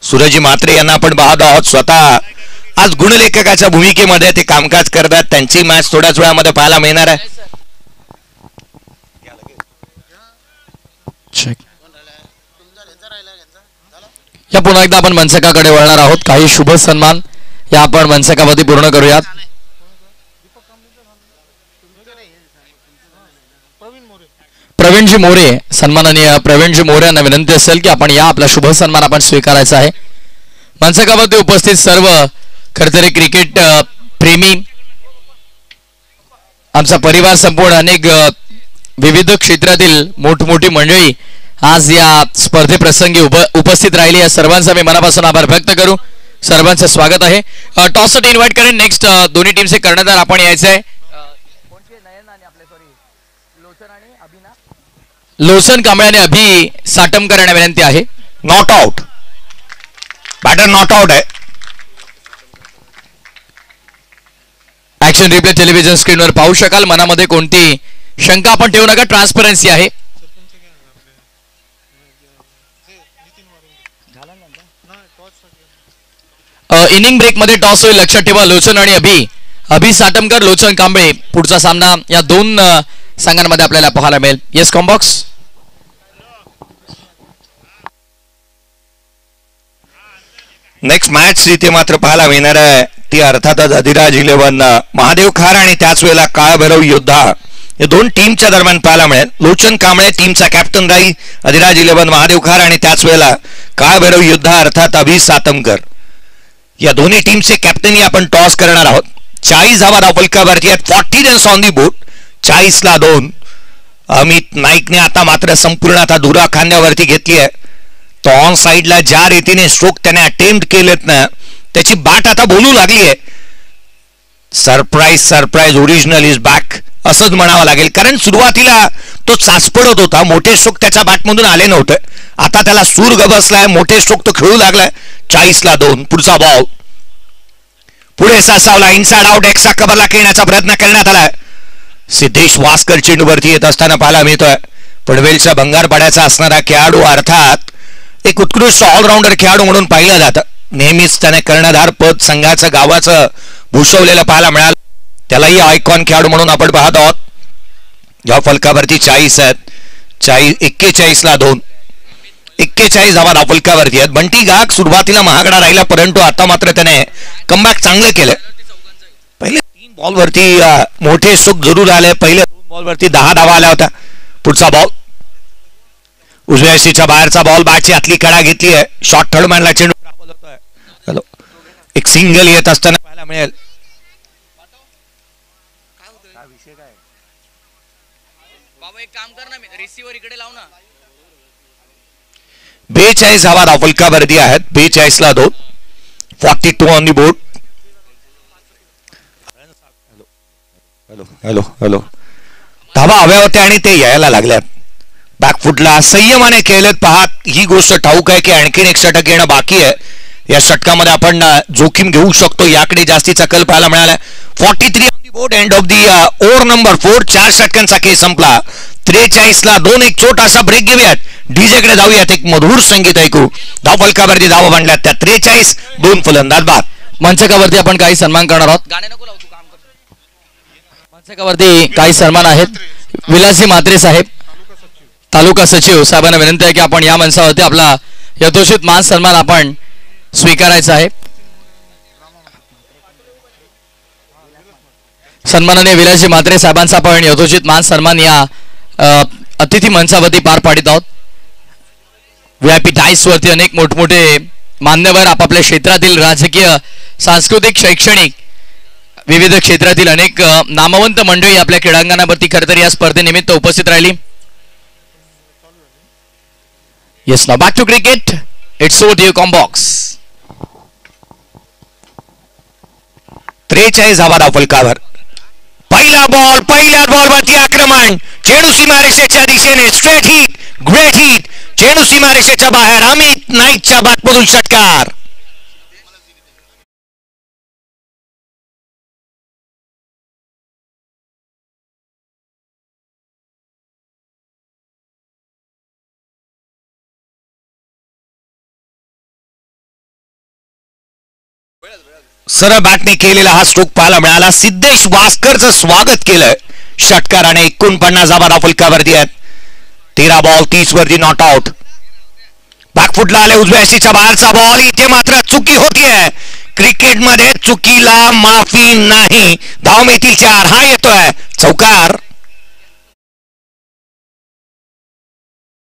सूरजी म्हात्रे यांना आपण पाहत आहोत. स्वतः आज गुणलेखकाच्या भूमिकेमध्ये ते कामकाज करतात. त्यांची मॅच थोड्याच वेळामध्ये पाहायला मिळणार आहे. या पुन्हा एकदा आपण मनसकाकडे वळणार आहोत. काही शुभ सन्मान या आपण मनसकावरती पूर्ण करूयात. प्रवीणजी मोरे, सन्माननीय प्रवीणजी मोरे यांना विनंती असेल की आपण या आपला शुभ सन्मान आपण स्वीकारायचा आहे. मनसकावरती उपस्थित सर्व खरतरे क्रिकेट प्रेमी, आमचा परिवार संपूर्ण अनेक विविध क्षेत्रातील मोठमोठी मंडळी आज या स्पर्धेप्रसंगी उपस्थित राहिली. या सर्वांचा मी मनापासून आभार व्यक्त करू. सर्वांचं स्वागत आहे. टॉससाठी इन्व्हाइट करेन. नेक्स्ट दोन्ही टीमचे कर्णधार आपण यायचं आहे. लोसन कांबळे आणि अभि साटमकर यांना विनंती आहे. Not out, batter not out आहे. ऍक्शन रिप्ले टेलिव्हिजन स्क्रीनवर पाहू शकाल. मनामध्ये कोणती शंका आपण ठेवू नका. ट्रान्सपरन्सी आहे. इनिंग ब्रेक मध्ये टॉस होईल, लक्षात ठेवा. लोचन आणि अभि साटमकर, लोचन कांबळे. पुढचा सामना या दोन संघांमध्ये आपल्याला पाहायला मिळेल. Yes combox. नेक्स्ट मॅच इथे मात्र पाहायला मिळणार आहे ती अर्थातच अधिराज 11 महादेव खार आणि त्याच वेळेला काळभैरव योद्धा या दोन टीमच्या दरम्यान पाहायला मिळेल. लोचन कांबळे टीमचा कॅप्टन राहील. अधिराज 11 महादेव खार आणि त्याच वेळेला काळभैरव योद्धा अर्थात अभि साटमकर या दोन्ही टीमचे कॅप्टनही आपण टॉस करणार आहोत. 40 धावा धावफलकावरती आहेत. 40 रन्स ऑन दी बोर्ड. 40ला 2. अमित नाईकने आता मात्र संपूर्ण आता धुरा खांद्यावरती घेतली आहे. तो ऑन साइडला ज्या रीतीने स्ट्रोक त्याने अटेम्प्ट केलेत ना त्याची बाट आता बोलू लागली आहे. सरप्राईज ओरिजिनल इज बॅक असंच म्हणावं लागेल. कारण सुरुवातीला तो चाचपडत होता. मोठे स्ट्रोक त्याच्या बॅटमधून आले नव्हते. आता त्याला सूर गबसलाय. मोठे स्ट्रोक तो खेळू लागलाय. 40ला 2. पुढचा बॉल पुढे सासावला. इनसाइड आउट एक्स्ट्रा कव्हरला खेळण्याचा प्रयत्न करण्यात आलाय. सिद्धेश वास्कर चेंडूवरती येत असताना पाहायला मिळतोय. पडवेलच्या भंगारपाड्याचा असणारा खेळाडू अर्थात एक उत्कृष्ट ऑलराऊंडर खेळाडू म्हणून पाहिलं जातं. नेहमीच त्याने कर्णधार पद संघाचं गावाचं भूषवलेलं पाहायला मिळालं. त्यालाही आयकॉन खेळाडू म्हणून आपण पाहत आहोत. या फलकावरती 40 आहेत. 41ला 2. 41 धावा धावफलकावरती आहेत. बंटी गाग सुरुवातीला महागडा राहिला परंतु आता मात्र त्याने कमबॅक चांगलं केलं. पहिले 3 बॉलवरती मोठे स्ट्रोक जरूर आले. पहिले 2 बॉलवरती 10 धावा आल्या होत्या. पुढचा बॉल उजव्या शीच्या बाहेरचा बॉल. बॅटची आतली कडा घेतली आहे. शॉर्ट थर्डमॅनला चेंडू हॅलो एक सिंगल येत असताना पाहायला मिळेल. एक काम कर ना, रिसीव्हर इकडे लाव ना. 42 धावा धावफलकावरती आहेत. 42ला 2. 42 ऑन दी बोर्ड. हॅलो धावा हव्या होत्या आणि ते यायला लागल्यात. बॅकफुटला संयमाने खेळलेत. पहा ही गोष्ट ठाऊक आहे की आणखीन एक षटक येणं बाकी आहे. या षटकामध्ये आपण जोखीम घेऊ शकतो. याकडे जास्तीचा कल पाहायला मिळाला. 43 on the board. End of the over number 4. 4 षटकांचा खेळ संपला. 43ला 2. एक छोटासा ब्रेक घेऊयात. डीजे कडे जाऊयात. एक मधुर संगीत ऐकू. धावफलकावरती धावा बांधल्यात त्या 43. 2 फलंदाज बाद. मंचकावरती आपण काही सन्मान करणार आहोत. गाणे नको लावू, तू काम कर. मंचकावरती काही सन्मान आहेत. विलासी म्हात्रे साहेब, तालुका सचिव साहेबांना विनंती आहे की आपण या मंचावरती आपला यथोचित मान सन्मान आपण स्वीकारायचा आहे. सन्माननीय विलासी म्हात्रे साहेबांचा आपण यथोचित मान सन्मान या अतिथी मंचावरती पार पाडित आहोत. व्हीआयपी डायस वरती अनेक मोठमोठे मान्यवर आपापल्या क्षेत्रातील राजकीय, सांस्कृतिक, शैक्षणिक विविध क्षेत्रातील अनेक नामवंत मंडळी आपल्या क्रीडांगणावरती खरतर या स्पर्धेनिमित्त उपस्थित राहिली. Yes, now back to cricket. It's over to you comm box. 43 धावा धावफलकावर. पहिला बॉल. पहिल्या बॉलवरती आक्रमण. चेंडू सीमारेषेच्या दिशेने. Straight hit. Great hit. चेंडू सीमारेषेच्या बाहेर. अमित नाईकच्या बॅटमधून षटकार. सरळ बॅटने केलेला हा स्ट्रोक पाहायला मिळाला. सिद्धेश वास्करचं स्वागत केलंय षटकाराने. 49 धावा धावफलकावरती आहेत. 13 बॉल 30 वरती नॉट आउट. बॅकफुटला आले उजव्या हॅशीच्या बाहेरचा बॉल. इथे मात्र चुकी होतीये. क्रिकेटमध्ये चुकीला माफी नाही. धाव मिळतील 4. हा येतोय चौकार.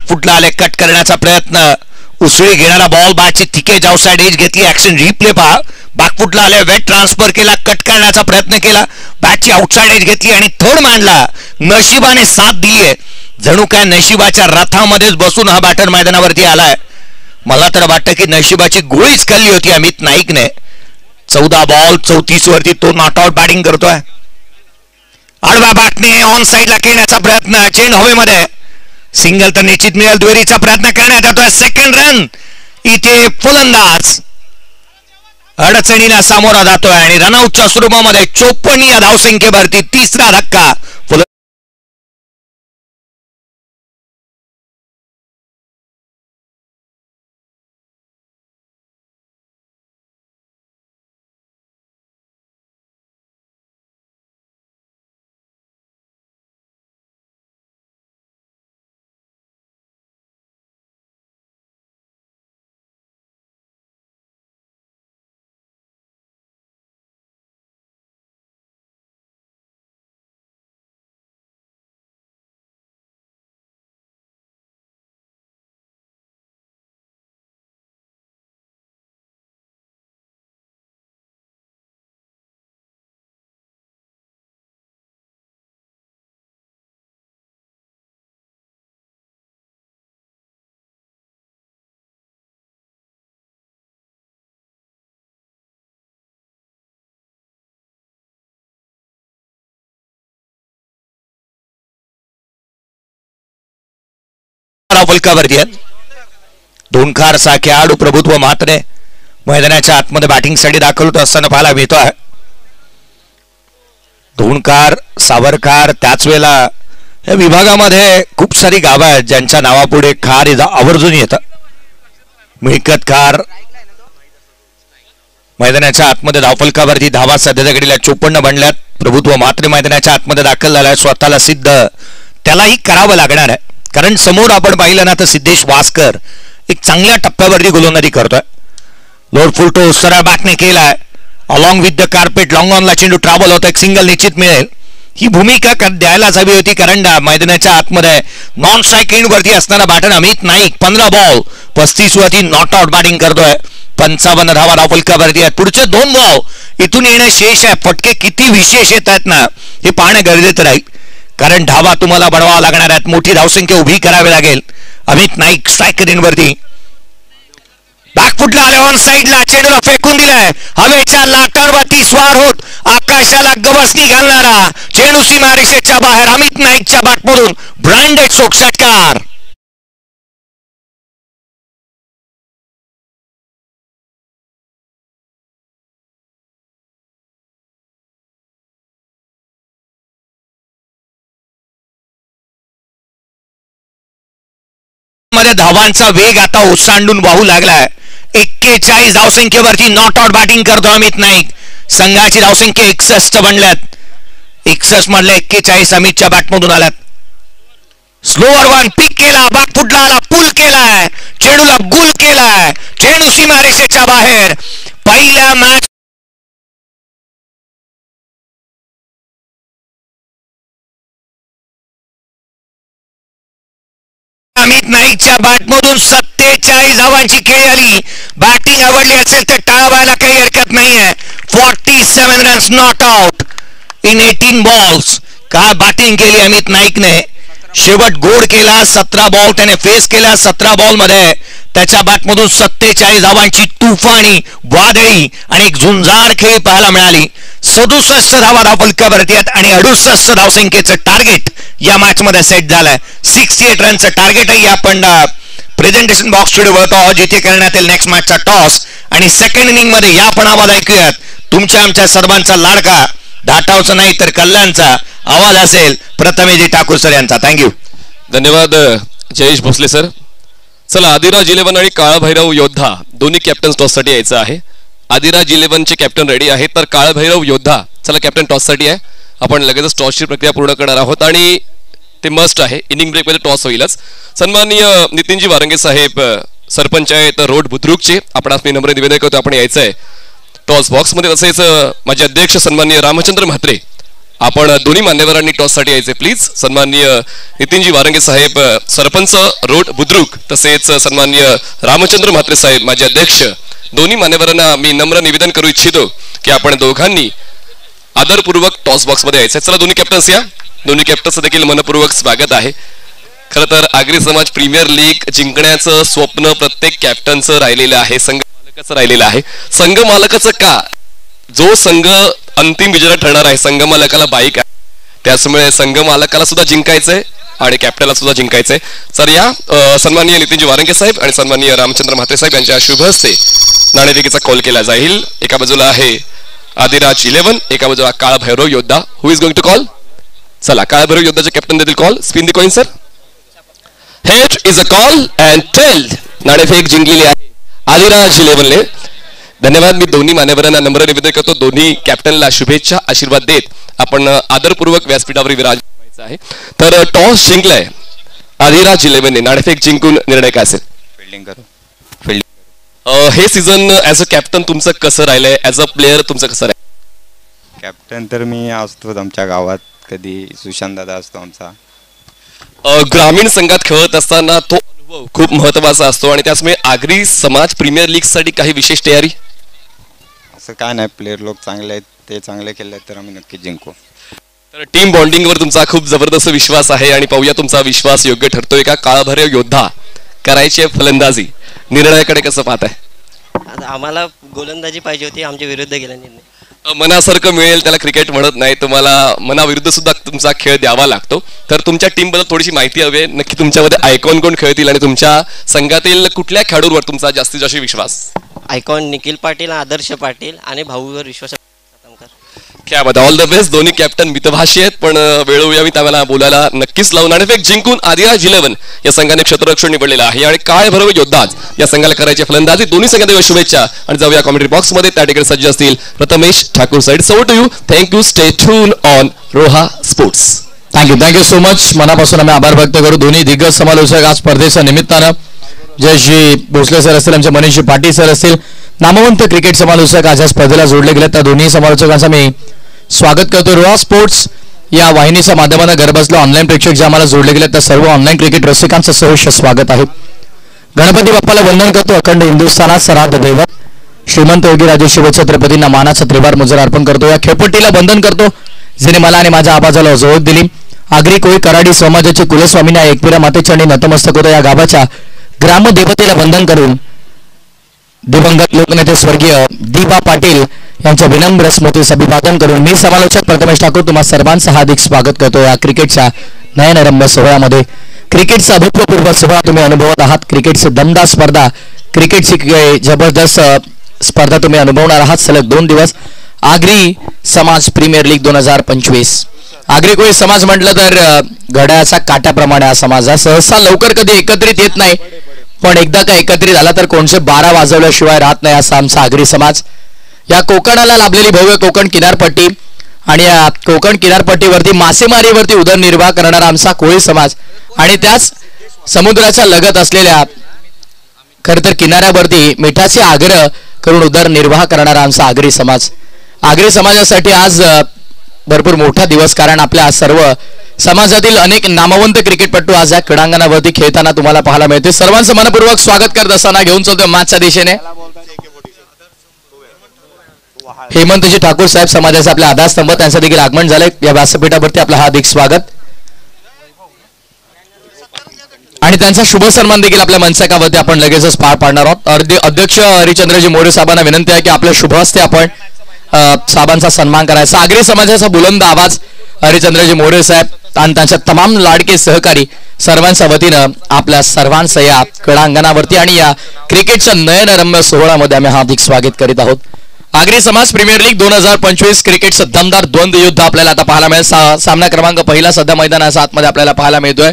फुटला आले कट करण्याचा प्रयत्न. उसळी घेणारा बॉल बॅटची थिकेज आउटसाइड एज घेतली. ऍक्शन रिप्ले पहा. बॅकफुटला आले वेट ट्रान्सफर केला. कट करण्याचा प्रयत्न केला. बॅटची आउटसाइड एज घेतली आणि थर्ड मांडला. नशिबाने साथ दिलीये. जणू काय नशिबाच्या रथामध्येच बसून हा बॅटर मैदानावरती आलाय. मला तर वाटतं की नशिबाची गोळीच खाल्ली होती अमित नाईकने. 14 बॉल 34 वरती तो नॉट आउट बॅटिंग करतोय. आडव्या बॅटने ऑन साइडला खेळण्याचा प्रयत्न. चेंड हवेमध्ये. सिंगल तर निश्चित मिळेल. दुहेरीचा प्रयत्न करण्यात येतोय. Second run. इथे फलंदाज अडचणीला सामोरा जातोय आणि रनआउटच्या स्वरूपामध्ये 54 या धावसंख्येवरती तिसरा धक्का. फलकावरती आहेत. धोणकारचा खेळाडू प्रभुत्व मात्र मैदानाच्या आतमध्ये बॅटिंगसाठी दाखल होत असताना पाहायला मिळतोय. धोणकार सावरकार त्याच वेळेला या विभागामध्ये खूप सारी गावं आहेत ज्यांच्या नावापुढे खार आवर्जून येतं. मिळकतकार मैदानाच्या आतमध्ये धावफलकावरती धावा सध्याच्या घडीला 54 बनल्यात. प्रभुत्व मात्र मैदानाच्या आतमध्ये दाखल झालाय. स्वतःला सिद्ध त्यालाही करावं लागणार आहे. कारण समोर आपण पाहिलं ना तर सिद्धेश वासकर एक चांगल्या टप्प्यावरती गोलंदाजी करतोय. लोअर फुल टॉस सरळ बॅटने केलाय. Along with the carpet long ऑनला चेंडू ट्रॅव्हल होतो. एक सिंगल निश्चित मिळेल. ही भूमिका द्यायलाच हवी होती कारण मैदानाच्या आतमध्ये नॉन स्ट्राईक वरती असणारा बॅटर अमित नाईक 15 बॉल 35 वरती नॉट आउट बॅटिंग करतोय. 55 धावा धावफलकावरती आहेत. पुढचे 2 बॉल इथून येणं शेष आहे. फटके किती विशेष येत आहेत ना हे पाहणं गरजेचं राहील. कारण धावा तुम्हाला बनवावा लागणार आहेत. मोठी धावसंख्या उभी करावी लागेल. अमित नाईक स्ट्राईक रेंजवरती. बॅकफुटला आले ऑन साइडला चेंडूला फेकून दिलाय. हवेच्या लाटांवरती स्वार होत आकाशाला गवसणी घालणारा चेंडू सीमारेषेच्या बाहेर. अमित नाईकच्या बॅटमधून ब्रँडेड षटकार. मध्ये धावांचा वेग आता ओसांडून वाहू लागलाय. 41 धावसंख्येवरती नॉट आउट बॅटिंग करतो अमित नाईक. संघाची धावसंख्या 61 बनल्यात. 61 मधल्या 41 अमितच्या बॅटमधून आल्यात. स्लोअर वन पिक केला. बॅकफुटला आला. पुल केलाय. चेंडूला गुल केलाय. चेंडू सीमारेषेच्या बाहेर. पहिल्या मॅच अमित नाईकच्या बॅटमधून 47 धावांची खेळी आली. बॅटिंग आवडली असेल तर टाळायला काही हरकत नाहीये. 47 runs not out in 18 balls. काय बॅटिंग केली अमित नाईकने. शेवट गोड केला. 17 बॉल त्याने फेस केला. 17 बॉल मध्ये त्याच्या बॅटमधून 47 धावांची तुफानी वादळी आणि एक झुंजार खेळी पाहायला मिळाली. 67 धावा धावफलकावरती आहेत आणि 68 धावसंख्येचं टार्गेट या मॅच मध्ये सेट झालंय. 68 रनचं टार्गेटही आपण प्रेझेंटेशन बॉक्स स्टुडिओ जिथे करण्यात येईल नेक्स्ट मॅचचा टॉस. आणि सेकंड इनिंग मध्ये या पण आवाज ऐकूयात. तुमच्या आमच्या सर्वांचा लाडका धाटावचा नाही तर कल्याणचा आवाज असेल प्रथमेशजी ठाकूर सर यांचा. थँक्यू. धन्यवाद जयेश भोसले सर. चला आदिराज 11 आणि काळभैरव योद्धा दोन्ही कॅप्टन्स टॉस साठी यायचं आहे. आदिराज 11 चे कॅप्टन रेडी आहे तर काळभैरव योद्धा चला कॅप्टन टॉस साठी आहे. आपण लगेचच टॉसची प्रक्रिया पूर्ण करणार आहोत आणि ते मस्ट आहे. इनिंग ब्रेक मध्ये टॉस होईलच. सन्माननीय नितीनजी वारंगे साहेब सरपंच आहेत रोड बुद्रुकचे. आपण मी नम्र निवेदन करतो आपण यायचं आहे टॉस बॉक्समध्ये. तसेच माझे अध्यक्ष सन्माननीय रामचंद्र म्हात्रे, आपण दोन्ही मान्यवरांनी टॉससाठी यायचे प्लीज. सन्माननीय नितीनजी वारंगे साहेब सरपंच रोड बुद्रुक, तसेच सन्माननीय रामचंद्र म्हात्रे साहेब माझे अध्यक्ष, दोन्ही मान्यवरांना मी नम्र निवेदन करू इच्छितो की आपण दोघांनी आदरपूर्वक टॉस बॉक्समध्ये यायचं. चला दोन्ही कॅप्टन्स या. दोन्ही कॅप्टन्सचं देखील मनपूर्वक स्वागत आहे. खरं तर आगरी समाज प्रीमियर लीग जिंकण्याचं स्वप्न प्रत्येक कॅप्टनचं राहिलेलं आहे, संघ मालकाचं राहिलेलं आहे. संघ मालकाचं का? जो संघ अंतिम विजेता ठरणार आहे संघ मालकाला बाईक आहे, त्यामुळे संघ मालकाला सुद्धा जिंकायचंय आणि कॅप्टनला सुद्धा जिंकायचंय. तर या सन्माननीय नितीनजी वारंगे साहेब आणि सन्माननीय रामचंद्र म्हात्रे साहेब यांच्या शुभ हस्ते नाणेफेकीचा कॉल केला जाईल. एका बाजूला आहे आदिराज 11, एका बाजूला काळ भैरव योद्धा. हु इज गोइंग टू कॉल? चला काळ भैरव योद्धाचे कॅप्टन देतील call. Spin the coin sir. Head is a call and tailed. नाणेफेक जिंकलेली आहे आदिराज 11ने. धन्यवाद. मी दोन्ही मान्यवरांना नम्र निवेदन करतो, दोन्ही कॅप्टनला शुभेच्छा आशीर्वाद देत आपण आदरपूर्वक व्यासपीठावर विराजमान आहे. तर टॉस जिंकलाय आदिराज 11ने. नाणेफेक जिंकून निर्णय काय असेल? फिल्डिंग करू. हे सीझन ऍज अ कॅप्टन तुमचं कसं राहिलंय? ऍज अ प्लेअर तुमचं कसं राहिलं? कॅप्टन तर मी असतो आमच्या गावात, कधी सुशांत दादा असतो आमचा. ग्रामीण संघात खेळत असताना तो अनुभव खूप महत्वाचा असतो आणि त्याचमुळे आगरी समाज प्रीमियर लीग साठी काही विशेष तयारी? असं काय नाही, प्लेयर लोक चांगले आहेत, ते चांगले खेळले तर आम्ही नक्की जिंकू. तर टीम बॉन्डिंगवर तुमचा खूप जबरदस्त विश्वास आहे आणि पाहूया तुमचा विश्वास योग्य ठरतोय का? काळभैरव योद्धा करायची फलंदाजी, निर्णयाकडे कसं पाहताय? आता आम्हाला गोलंदाजी पाहिजे होती, आमच्या विरुद्ध गेला निर्णय. मनासारखं मिळेल त्याला क्रिकेट म्हणत नाही, तुम्हाला मनाविरुद्ध सुद्धा तुमचा खेळ द्यावा लागतो. तर तुमच्या टीम बद्दल थोडीशी माहिती हवी आहे. नक्की तुमच्यामध्ये आयकॉन कोण खेळतील आणि तुमच्या संघातील कुठल्या खेळाडूंवर तुमचा जास्तीत जास्त विश्वास? आयकॉन निखिल पाटील, आदर्श पाटील आणि भाऊवर विश्वास. क्या बात. All the best. दोन्ही कॅप्टन मितभाषी आहेत, पण वेळोवेळी आम्ही त्याला बोलायला नक्कीच लावून. नाणेफेक जिंकून आदिराज 11 या संघाने क्षेत्ररक्षण निवडलेलं आहे आणि काळ भैरव योद्धाच या संघाला करायची फलंदाजी. दोन्ही संघांना शुभेच्छा आणि जाऊया कॉमेंट्री बॉक्स मध्ये. त्या ठिकाणी सज्ज असतील Prathamesh Thakur side. So to you. Thank you. Stay tune on Roha sports. Thank you so much. मनापासून आम्ही आभार व्यक्त करू. दोन्ही दिग्गज समालोचक आज स्पर्धेच्या निमित्तानं जयश्री भोसले सर असतील, आमचे मनीषजी पाटील सर असतील, नामवंत क्रिकेट समालोचक आज या स्पर्धेला जोडले गेले. त्या दोन्ही समालोचकांचा मी स्वागत करतो. रोहा स्पोर्ट्स या वाहिनीच्या माध्यमानं घरबसल्या ऑनलाईन प्रेक्षक जे आम्हाला जोडले गेले त्या सर्व ऑनलाईन क्रिकेट रसिकांचं सहर्ष स्वागत आहे. गणपती बाप्पाला वंदन करतो. अखंड हिंदुस्थानात सराध दैवत श्रीमंत योगी राजे शिवछत्रपतींना मानाचा त्रिवार मुजरा अर्पण करतो. या खेळपट्टीला वंदन करतो जिने मला आणि माझ्या आवाजाला ओळख दिली. आगरी कोळी कराडी समाजाचे कुलस्वामींना एकविरा मातेच्या आणि नतमस्तक होतो. या गावाच्या ग्रामदेवतेला वंदन करून दिवंगत लोकनेते स्वर्गीय दीपा पाटील यांच्या विनम्र स्मृतीस अभिवादन करून मी समालोचक प्रथमेश ठाकूर तुम्हा सर्वांचं हार्दिक स्वागत करतो. या क्रिकेटच्या नयनरम्य सोहळ्यामध्ये क्रिकेटचा अभूतपूर्व सोहळा तुम्ही अनुभवत आहात. क्रिकेटची दमदार स्पर्धा, क्रिकेटची जबरदस्त स्पर्धा तुम्ही अनुभवणार आहात सलग 2 दिवस. आगरी समाज प्रीमियर लीग 2025. आगरी कोळी समाज म्हटलं तर घड्याळाच्या काट्याप्रमाणे हा समाज आहे. सहसा लवकर कधी एकत्रित येत नाही, पण एकदा का एकत्रित झाला तर कोणचे 12 वाजवल्याशिवाय राहत नाही असा आमचा आगरी समाज. या कोकणाला लाभलेली भव्य कोकण किनारपट्टी आणि या कोकण किनारपट्टीवरती मासेमारीवरती उदरनिर्वाह करणारा आमचा कोळी समाज आणि त्याच समुद्राच्या लगत असलेल्या खर तर किनाऱ्यावरती मिठाचे आग्रह करून उदरनिर्वाह करणारा आमचा आगरी समाज. आगरी समाजासाठी आज भरपूर मोठा दिवस, कारण आपल्या सर्व समाजातील अनेक नामवंत क्रिकेटपटू आज या क्रीडांगणावरती खेळताना तुम्हाला पाहायला मिळते. सर्वांचं मनपूर्वक स्वागत करत असताना घेऊन चालतो मॅचच्या दिशेने हेमंतजी ठाकूर साहेब, समाजाचे आपले आधारस्तंभ, त्यांचं देखील आगमन झालंय. या व्यासपीठावरती आपलं हार्दिक स्वागत आणि त्यांचा शुभ सन्मान देखील आपल्या मनसकावरती आपण लगेचच पार पाडणार आहोत. अध्यक्ष हरिचंद्रजी मोरे साहेबांना विनंती आहे की आपल्या शुभ हस्ते आपण साहेबांचा सन्मान करायचा. आगरी समाजाचा बुलंद आवाज हरिचंद्रजी मोरे साहेब आणि त्यांच्या तमाम लाडके सहकारी सर्वांच्या वतीनं आपल्या सर्वांचं या क्रीडांगणावरती आणि या क्रिकेटच्या नयनरम्य सोहळ्यामध्ये आम्ही हार्दिक स्वागत करीत आहोत. आगरी समाज प्रीमियर लीग 2025 क्रिकेटचं दमदार द्वंद्व युद्ध आपल्याला आता पाहायला मिळेल. सामना क्रमांक पहिला सध्या मैदानाच्या आतमध्ये आपल्याला पाहायला मिळतोय,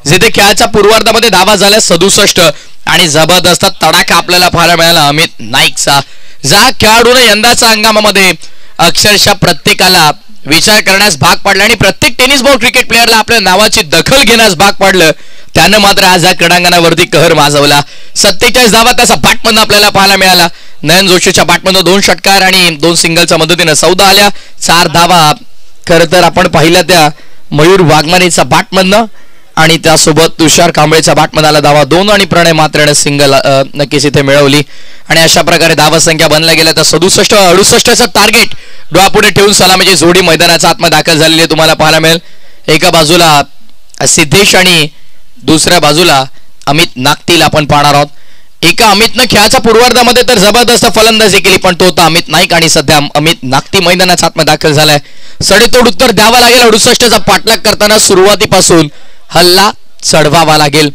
जिथे खेळाच्या पूर्वार्धामध्ये धावा झाल्या 67 आणि जबरदस्त तडाखा आपल्याला पाहायला मिळाला अमित नाईकचा. ज्या खेळाडूने यंदाच्या हंगामामध्ये अक्षरशः प्रत्येकाला विचार करण्यास भाग पाडला आणि प्रत्येक टेनिस बॉल क्रिकेट प्लेअरला आपल्या नावाची दखल घेण्यास भाग पाडलं त्यानं मात्र आज या क्रीडांगणावरती कहर माजवला. 47 धावा त्याचा बॅटमधून आपल्याला पाहायला मिळाला. नयन जोशीच्या बॅटमधून 2 षटकार आणि 2 सिंगलच्या मदतीनं 14 आल्या. 4 धावा खरं तर आपण पाहिल्या त्या मयूर वाघमारेचा बॅटमधनं आणि त्यासोबत तुषार कांबळेच्या बॅटमध्ये आला धावा 2 आणि प्रणय मात्रेने सिंगल नक्कीच इथे मिळवली. आणि अशा प्रकारे धावा संख्या बनल्या गेल्या तर 67-68चं टार्गेट डोळ्यापुढे ठेवून सलामीची जोडी मैदानाच्या आतमध्ये दाखल झालेली तुम्हाला पाहायला मिळेल. एका बाजूला सिद्धेश आणि दुसऱ्या बाजूला अमित नागतील आपण पाहणार आहोत. एका अमितनं खेळाच्या पूर्वार्धामध्ये तर जबरदस्त फलंदाजी केली पण तो होता अमित नाईक आणि सध्या अमित नागती मैदानाच्या आतमध्ये दाखल झालाय. सडेतोड उत्तर द्यावं लागेल. 68चा पाठलाग करताना सुरुवातीपासून हल्ला चढवावा लागेल.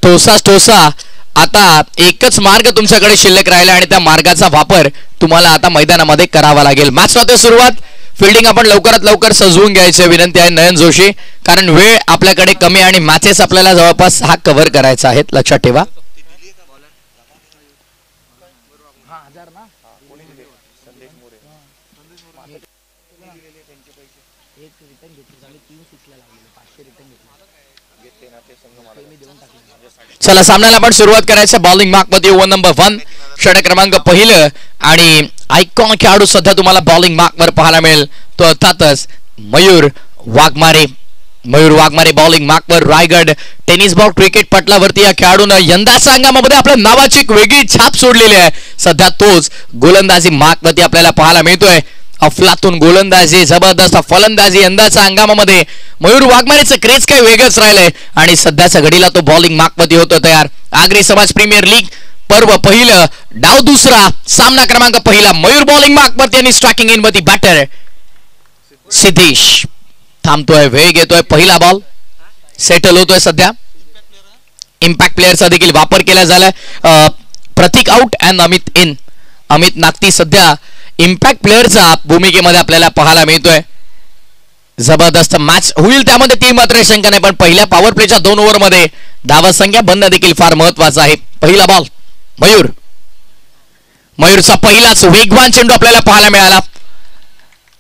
ठोसा आता एकच मार्ग तुमच्याकडे शिल्लक राहिला आणि त्या मार्गाचा वापर तुम्हाला आता मैदानामध्ये करावा लागेल. मॅच होते सुरुवात. फिल्डिंग आपण लवकरात लवकर सजवून घ्यायची विनंती आहे नयन जोशी, कारण वेळ आपल्याकडे कमी आणि मॅचेस आपल्याला जवळपास 6 कव्हर करायचा आहेत, लक्षात ठेवा. चला सामन्याला आपण सुरुवात करायचं. बॉलिंग मार्क मध्ये ओव्हर नंबर 1 षटक क्रमांक पहिलं आणि आयकॉन खेळाडू सध्या तुम्हाला बॉलिंग मार्क वर पाहायला मिळेल तो अर्थातच मयूर वाघमारे. मयूर वाघमारे बॉलिंग मार्क वर. रायगड टेनिस बॉल क्रिकेट पटलावरती या खेळाडूनं यंदाच्या अंगामध्ये आपल्या नावाची एक वेगळी छाप सोडलेली आहे. सध्या तोच गोलंदाजी मार्क वरती आपल्याला पाहायला मिळतोय. अफलातून गोलंदाजी, जबरदस्त फलंदाजी यंदाच्या हंगामामध्ये मयूर वाघमारेचं क्रेज काही वेगळंच राहिलंय आणि सध्याच्या घडीला तो बॉलिंग मार्कमध्ये होतो तयार. आगरी समाज प्रीमियर लीग पर्व पहिलं, डाव दुसरा, सामना क्रमांक पहिला. मयूर बॉलिंग मार्कवरती आणि स्ट्रायकिंग इन मध्ये बॅटर सिद्धेश थांबतोय, वेळ घेतोय. पहिला बॉल सेटल होतोय. सध्या इम्पॅक्ट प्लेअरचा देखील वापर केला झालाय. Pratik out and Amit in. Amit नागती सध्या इम्पॅक्ट प्लेअरच्या भूमिकेमध्ये आपल्याला पाहायला मिळतोय. जबरदस्त मॅच होईल त्यामध्ये ती मात्र शंका नाही, पण पहिल्या पॉवर प्लेच्या 2 ओव्हरमध्ये धावा संख्या बनणं देखील फार महत्वाचं आहे. पहिला बॉल मयूरचा पहिलाच वेगवान चेंडू आपल्याला पाहायला मिळाला.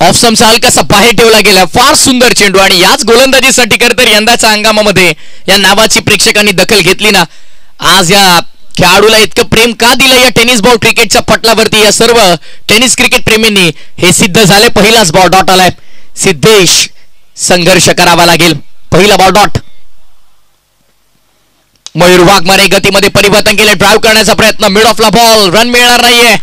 ऑफ स्टंपचा हलकासा बाहेर ठेवला गेला. फार सुंदर चेंडू आणि याच गोलंदाजीसाठी खरं तर यंदाच्या हंगामामध्ये या नावाची प्रेक्षकांनी दखल घेतली ना. आज या खेळाडूला इतकं प्रेम का दिलं या टेनिस बॉल क्रिकेटच्या पटलावरती या सर्व टेनिस क्रिकेट प्रेमींनी हे सिद्ध झाले. पहिलाच बॉल डॉट आलाय. सिद्धेश संघर्ष करावा लागेल. पहिला बॉल डॉट. मयूर वाघमारे गतीमध्ये परिवर्तन केले. ड्राईव्ह करण्याचा प्रयत्न. Mid ऑफला ball. रन मिळणार नाहीये.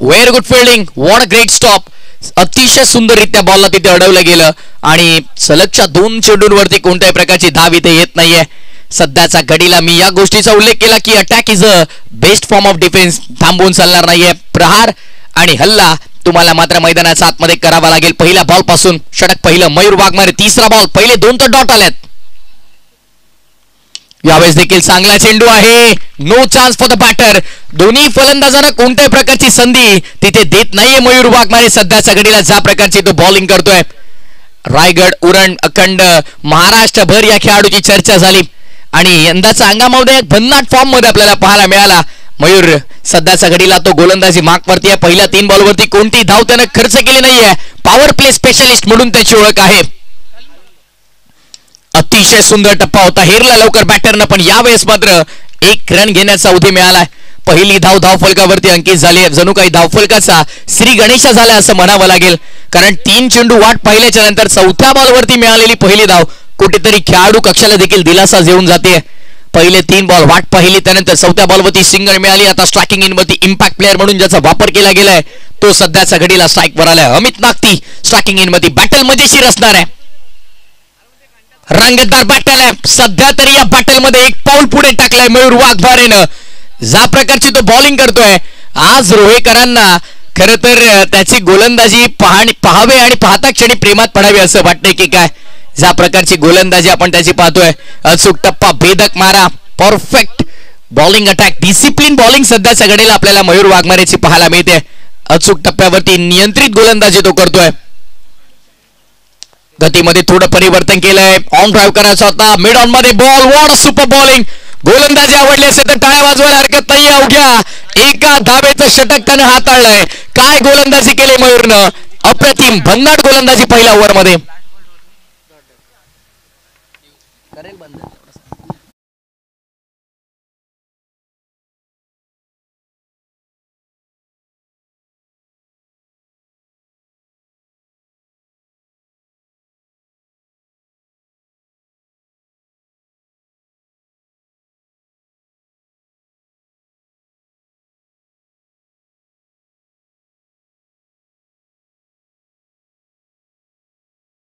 Very good fielding. What a great stop. अतिशय सुंदररित्या बॉलला तिथे अडवलं गेलं आणि सलगच्या 2 चेंडूंवरती कोणत्याही प्रकारची धाव इथे येत नाहीये. सध्याच्या घडीला मी या गोष्टीचा उल्लेख केला की attack is a best form of defence. थांबवून चालणार नाहीये. प्रहार आणि हल्ला तुम्हाला मात्र मैदानाच्या आतमध्ये करावा लागेल. पहिल्या बॉल पासून षटक पहिलं मयूर वाघमारे. तिसरा बॉल. पहिले 2 तर डॉट आल्यात. यावेळेस देखील चांगला चेंडू आहे. No chance for the batter. दोन्ही फलंदाजांना कोणत्याही प्रकारची संधी तिथे देत नाहीये मयूर वाघमारे. सध्याच्या घडीला ज्या प्रकारची तो बॉलिंग करतोय. रायगड, उरण, अखंड महाराष्ट्रभर या खेळाडूची चर्चा झाली आणि यंदाच्या अंगामध्ये भन्नाट फॉर्म मध्ये आपल्याला पाहायला मिळाला. मयूर सध्याच्या घडीला तो गोलंदाजी मार्कवरती आहे. पहिल्या 3 बॉलवरती कोणती धाव त्यानं खर्च केली नाहीये. पॉवर प्ले स्पेशलिस्ट म्हणून त्याची ओळख आहे. अतिशय सुंदर टप्पा होता. हेरला लवकर बॅटरनं, पण यावेळेस मात्र 1 रन घेण्याचा उद्यम मिळाला. पहिली धावफलकावरती अंकित झाली. जणू काही धावफलकाचा श्री गणेशा झाला असं म्हणावं लागेल, कारण 3 चेंडू वाट पाहिल्याच्या नंतर 4थ्या बॉलवरती मिळालेली पहिली धाव कुठेतरी खेळाडू कक्षाला देखील दिलासा देऊन जाते. पहिले 3 बॉल वाट पाहिली, त्यानंतर 4थ्या बॉलवरती सिंगल मिळाली. आता स्ट्रायकिंग इन वरती इम्पॅक्ट प्लेअर म्हणून ज्याचा वापर केला गेलाय तो सध्याच्या घडीला स्ट्राईक वर आलाय. अमित नागती स्ट्रायकिंग इन मध्ये. बॅटल मजेशीर असणार आहे. रंगतदार बॅटल आहे. सध्या तरी या बॅटल मध्ये 1 पाऊल पुढे टाकलाय मयूर वाघमारेनं. ज्या प्रकारची तो बॉलिंग करतोय आज रोहेकरांना खरं तर त्याची गोलंदाजी पाहावे आणि पाहता क्षणी प्रेमात पडावी असं वाटतंय की काय. ज्या प्रकारची गोलंदाजी आपण त्याची पाहतोय. अचूक टप्पा, भेदक मारा, perfect bowling attack, discipline bowling सध्याच्या घडीला आपल्याला मयूर वाघमारेची पाहायला मिळते. अचूक टप्प्यावरती नियंत्रित गोलंदाजी तो करतोय. गतीमध्ये थोडं परिवर्तन केलंय. ऑन ड्राईव्ह करायचा होता. मिड ऑन मध्ये ball. What a super bowling. गोलंदाजी आवडली असेल तर टाळ्या वाजवायला हरकत नाही. अवघ्या 1 धावेचं षटक त्यानं हाताळलंय. काय गोलंदाजी केली मयूरनं. अप्रतिम भन्नाट गोलंदाजी पहिल्या ओव्हरमध्ये.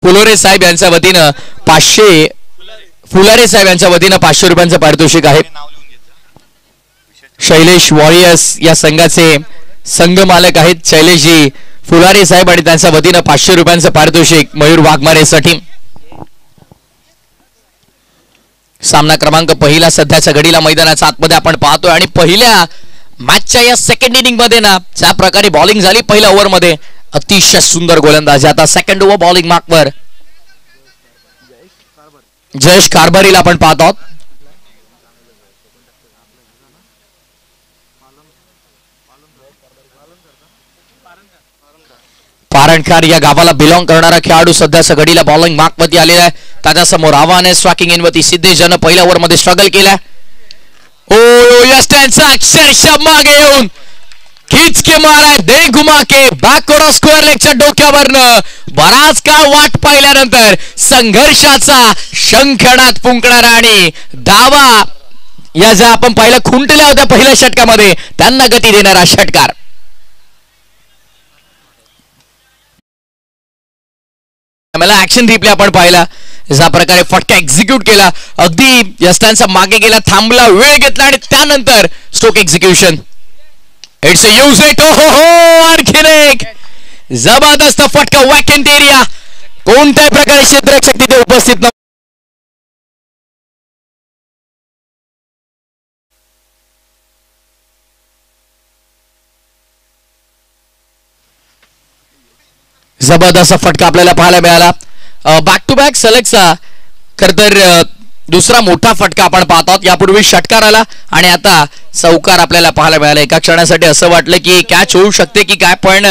फुलोरे साहेब यांच्या वतीनं 500, फुलारे साहेब यांच्या वतीनं 500 रुपयांचं पारितोषिक आहे. शैलेश वॉरियर्स या संघाचे संघ मालक आहेत शैलेशजी फुलारे साहेब आणि त्यांच्या वतीनं 500 रुपयांचं पारितोषिक मयूर वाघमारेसाठी. सामना क्रमांक पहिला सध्याच्या घडीला मैदानाच्या आतमध्ये आपण पाहतोय आणि पहिल्या मॅचच्या या सेकंड इनिंग मध्ये ना ज्या प्रकारे बॉलिंग झाली पहिल्या ओव्हर मध्ये अतिशय सुंदर गोलंदाजी. आता सेकंड ओव्हर बॉलिंग मार्कवर जयेश कारभारीला आपण पाहत आहोत. पारणकार या गावाला बिलॉंग करणारा खेळाडू सध्याच्या घडीला बॉलिंग मार्कवरती आलेला आहे. त्याच्यासमोर आव्हाने स्ट्रायकिंग इनवरती सिद्धेश ज्यानं पहिल्या ओव्हर मध्ये स्ट्रगल केलाय. ओ या स्टँडचा अक्षरशः मागे येऊन खिच के माराय दे घुमा के बॅकवर्ड स्क्वेअर लेगच्या डोक्यावरनं बराच काळ वाट पाहिल्यानंतर संघर्षाचा शंखनाद फुंकणारा आणि दावा या ज्या आपण पहिल्या खुंटल्या होत्या पहिल्या षटकामध्ये त्यांना गती देणारा षटकार. मला ऍक्शन रिप्ले आपण पाहिला ज्या प्रकारे फटका एक्झिक्यूट केला अगदी यस्टांचा मागे गेला थांबला वेळ घेतला आणि त्यानंतर stroke execution. It's a use it. हो आणखीन एक जबरदस्त फटका वॅकंट एरिया कोणत्याही प्रकारे क्षेत्ररक्षक तिथे उपस्थित नव्हते. जबरदस्त फटका आपल्याला पाहायला मिळाला. बॅक टू बॅक सलगचा खरं तर दुसरा मोठा फटका आपण पाहत आहोत. यापूर्वी षटकार आला आणि आता चौकार आपल्याला पाहायला मिळाला. एका क्षणासाठी असं वाटलं की कॅच होऊ शकते की काय पण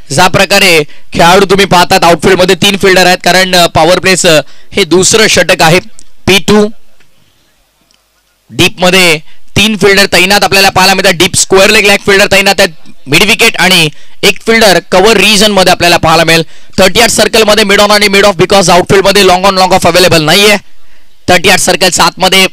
ज्या प्रकारे खेळाडू तुम्ही पाहतात आउटफील्ड मध्ये 3 फिल्डर आहेत कारण पॉवर प्लेचं हे दुसरं षटक आहे. P2 डीप मध्ये 3 फिल्डर तैनात आपल्याला पाहायला मिळतात. Deep square leg leg fielder तैनात आहेत. मिड विकेट आणि एक फिल्डर कव्हर रिजन मध्ये आपल्याला पाहायला मिळेल. 38 सर्कल मध्ये मिड ऑन आणि मिड ऑफ बिकॉज आउटफील्ड मध्ये long on long of available नाहीये. 38 सर्कलच्या आतमध्ये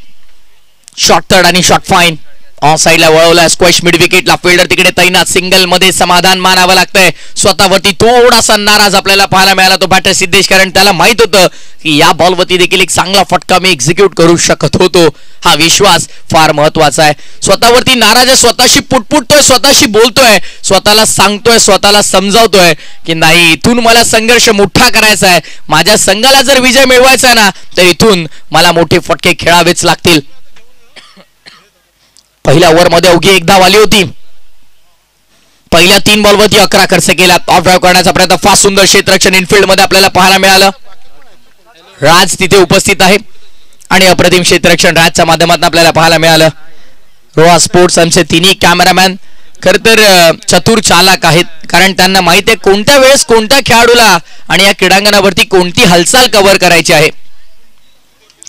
शॉर्ट थर्ड आणि शॉर्ट फाईन ऑन साईडला वळवला. स्क्वॅश मिड विकेटला फिल्डर तिकडे तैनात. सिंगल मध्ये समाधान मानावं लागतंय. स्वतःवरती थोडासा नाराज आपल्याला पाहायला मिळाला तो बॅटर सिद्धेश कारण त्याला माहित होतं की या बॉलवरती देखील एक चांगला फटका मी एक्झिक्यूट करू शकत होतो. हा विश्वास फार महत्वाचा आहे. स्वतःवरती नाराज आहे. स्वतःशी पुटपुटतोय स्वतःशी बोलतोय स्वतःला सांगतोय स्वतःला समजावतोय की नाही इथून मला संघर्ष मोठा करायचा आहे. माझ्या संघाला जर विजय मिळवायचा आहे ना तर इथून मला मोठे फटके खेळावेच लागतील. पहिल्या ओव्हर मध्ये अवघी एक धाव आली होती. पहिल्या 3 बॉलवरती 11 खर्च केला. ऑफ ड्राईव्ह करण्याचा प्रयत्न फास्ट सुंदर क्षेत्ररक्षण इनफिल्ड मध्ये आपल्याला पाहायला मिळालं. राज तिथे उपस्थित आहे आणि अप्रतिम क्षेत्ररक्षण राजच्या माध्यमातून आपल्याला पाहायला मिळालं. रोहा स्पोर्ट्स आमचे तिन्ही कॅमेरामॅन खरं तर चतुर चालक आहेत कारण त्यांना माहिती आहे कोणत्या वेळेस कोणत्या खेळाडूला आणि या क्रीडांगणावरती कोणती हालचाल कव्हर करायची आहे.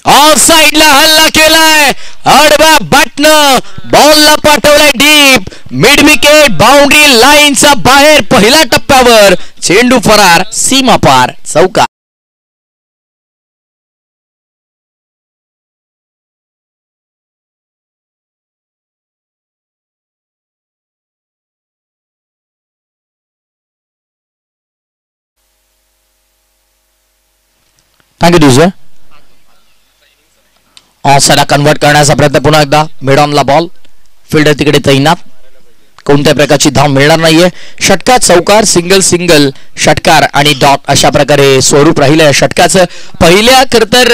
ऑफ साइडला हल्ला केलाय. आडव्या बॅटनं बॉलला पाठवलाय डीप मिड विकेट बाउंड्री लाईनच्या बाहेर. पहिल्या टप्प्यावर चेंडू फरार सीमा पार चौकार. Thank you DJ. ऑफसाइडला कन्वर्ट करण्याचा प्रयत्न पुन्हा एकदा मिड ऑनला बॉल फिल्डर तिकडे तैनात. कोणत्याही प्रकारची धाव मिळणार नाहीये. षटकार चौकार सिंगल सिंगल षटकार आणि डॉट अशा प्रकारे स्वरूप राहिलं या षटकाचं. पहिल्या खरं तर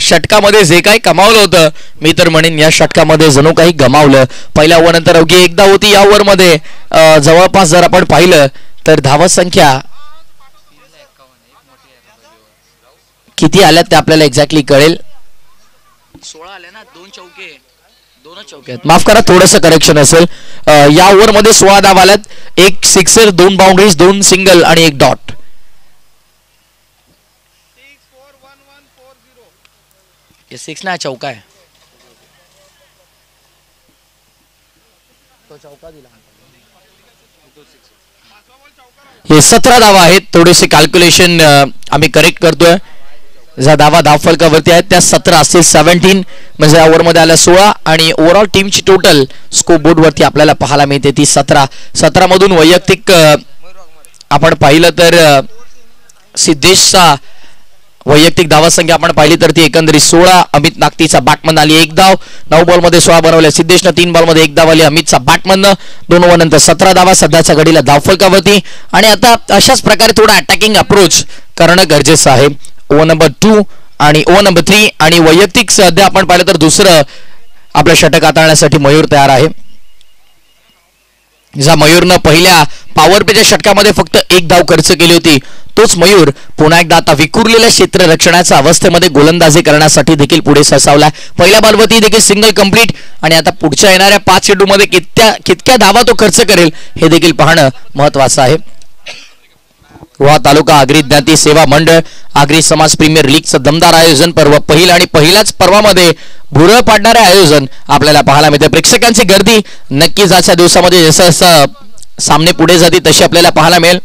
षटकामध्ये जे काही कमावलं होतं मी तर म्हणेन या षटकामध्ये जणू काही गमावलं. पहिल्या ओव्हर नंतर अवघी एकदा होती. या ओव्हर मध्ये जवळपास जर आपण पाहिलं तर धावत संख्या किती आल्यात ते आपल्याला एक्झॅक्टली कळेल. 16 आले ना. 2 चौके माफ करा थोडंसं करेक्शन असेल. या ओव्हर मध्ये 16 धावा आल्यात. 1 सिक्सर 2 बाउंड्रीज 2 सिंगल आणि 1 डॉट. हे 6 ना चौका आहे. हे 17 धावा आहेत. थोडेसे कॅल्क्युलेशन आम्ही करेक्ट करतोय. ज्या धावा धावफलकावरती आहेत त्या 17 असतील 17 म्हणजे या ओव्हर मध्ये आल्या 16 आणि ओव्हरऑल टीमची टोटल स्कोर बोर्ड वरती आपल्याला पाहायला मिळते ती 17 मधून वैयक्तिक आपण पाहिलं तर सिद्धेशचा वैयक्तिक धावा संख्या आपण पाहिली तर ती एकंदरीत 16. अमित नागतीचा बॅटमन आली 1 धाव. 9 बॉलमध्ये 16 बनवल्या सिद्धेशनं. 3 बॉलमध्ये 1 धाव आली अमितचा बॅटमननं. 2 ओव्हरनंतर 17 धावा सध्याच्या घडीला धावफलकावरती. आणि आता अशाच प्रकारे थोडा अटॅकिंग अप्रोच करणं गरजेचं आहे. ओव्हर नंबर 2 आणि ओव्हर नंबर 3 आणि वैयक्तिक सध्या आपण पाहिलं तर दुसरं आपलं षटक हाताळण्यासाठी मयूर तयार आहे. ज्या मयूरनं पहिल्या पॉवर प्लेच्या षटकामध्ये फक्त 1 धाव खर्च केली होती तोच मयूर पुन्हा एकदा आता विखुरलेल्या क्षेत्ररक्षणाच्या अवस्थेमध्ये गोलंदाजी करण्यासाठी देखील पुढे सरसावलाय. पहिल्या बॉलवरती देखील सिंगल कंप्लीट आणि आता पुढच्या येणाऱ्या 5 चेंडूमध्ये कितक्या धावा तो खर्च करेल हे देखील पाहणं महत्वाचं आहे. रोहा तालुका आगरी ज्ञाती सेवा मंडळ आगरी समाज प्रीमियर लीगचं दमदार आयोजन पर्व पहिलं आणि पहिल्याच पर्वामध्ये भुरळ पाडणारे आयोजन आपल्याला पाहायला मिळते. प्रेक्षकांची गर्दी नक्कीच आजच्या दिवसामध्ये जसं जसं सामने पुढे जातील तशी आपल्याला पाहायला मिळेल.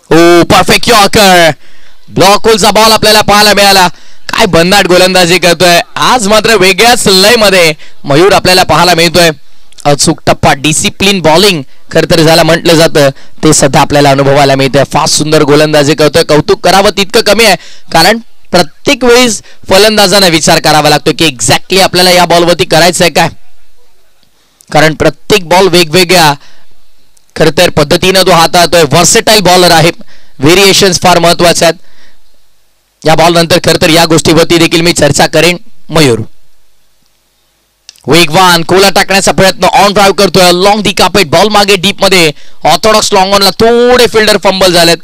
ओ परफेक्ट यॉर्कर ब्लॉक होलचा बॉल आपल्याला पाहायला मिळाला. काय भन्नाट गोलंदाजी करतोय आज मात्र वेगळ्याच लयमध्ये मयूर आपल्याला पाहायला मिळतोय. अचूक टप्पा डिसिप्लिन बॉलिंग खरं तर ज्याला म्हटलं जातं ते सध्या आपल्याला अनुभवायला मिळतंय. फास्ट सुंदर गोलंदाजी करतोय. कौतुक करावं तितकं कमी आहे कारण प्रत्येक वेळेस फलंदाजांना विचार करावा लागतो की एक्झॅक्टली आपल्याला या बॉलवरती करायचं आहे काय, कारण प्रत्येक बॉल वेगवेगळ्या खरं तर पद्धतीनं तो हाताळतोय. व्हर्सेटाईल बॉलर आहे. व्हेरिएशन्स फार महत्वाचे आहेत. या बॉल नंतर खरं तर या गोष्टीवरती देखील मी चर्चा करेन. मयूर वेगवान कोला टाकण्याचा प्रयत्न ऑन ड्राईव्ह करतोय. लॉंग दी कापेट बॉल मागे डीप मध्ये ऑर्थोडॉक्स लॉंग ऑनला थोडे फिल्डर फंबल झालेत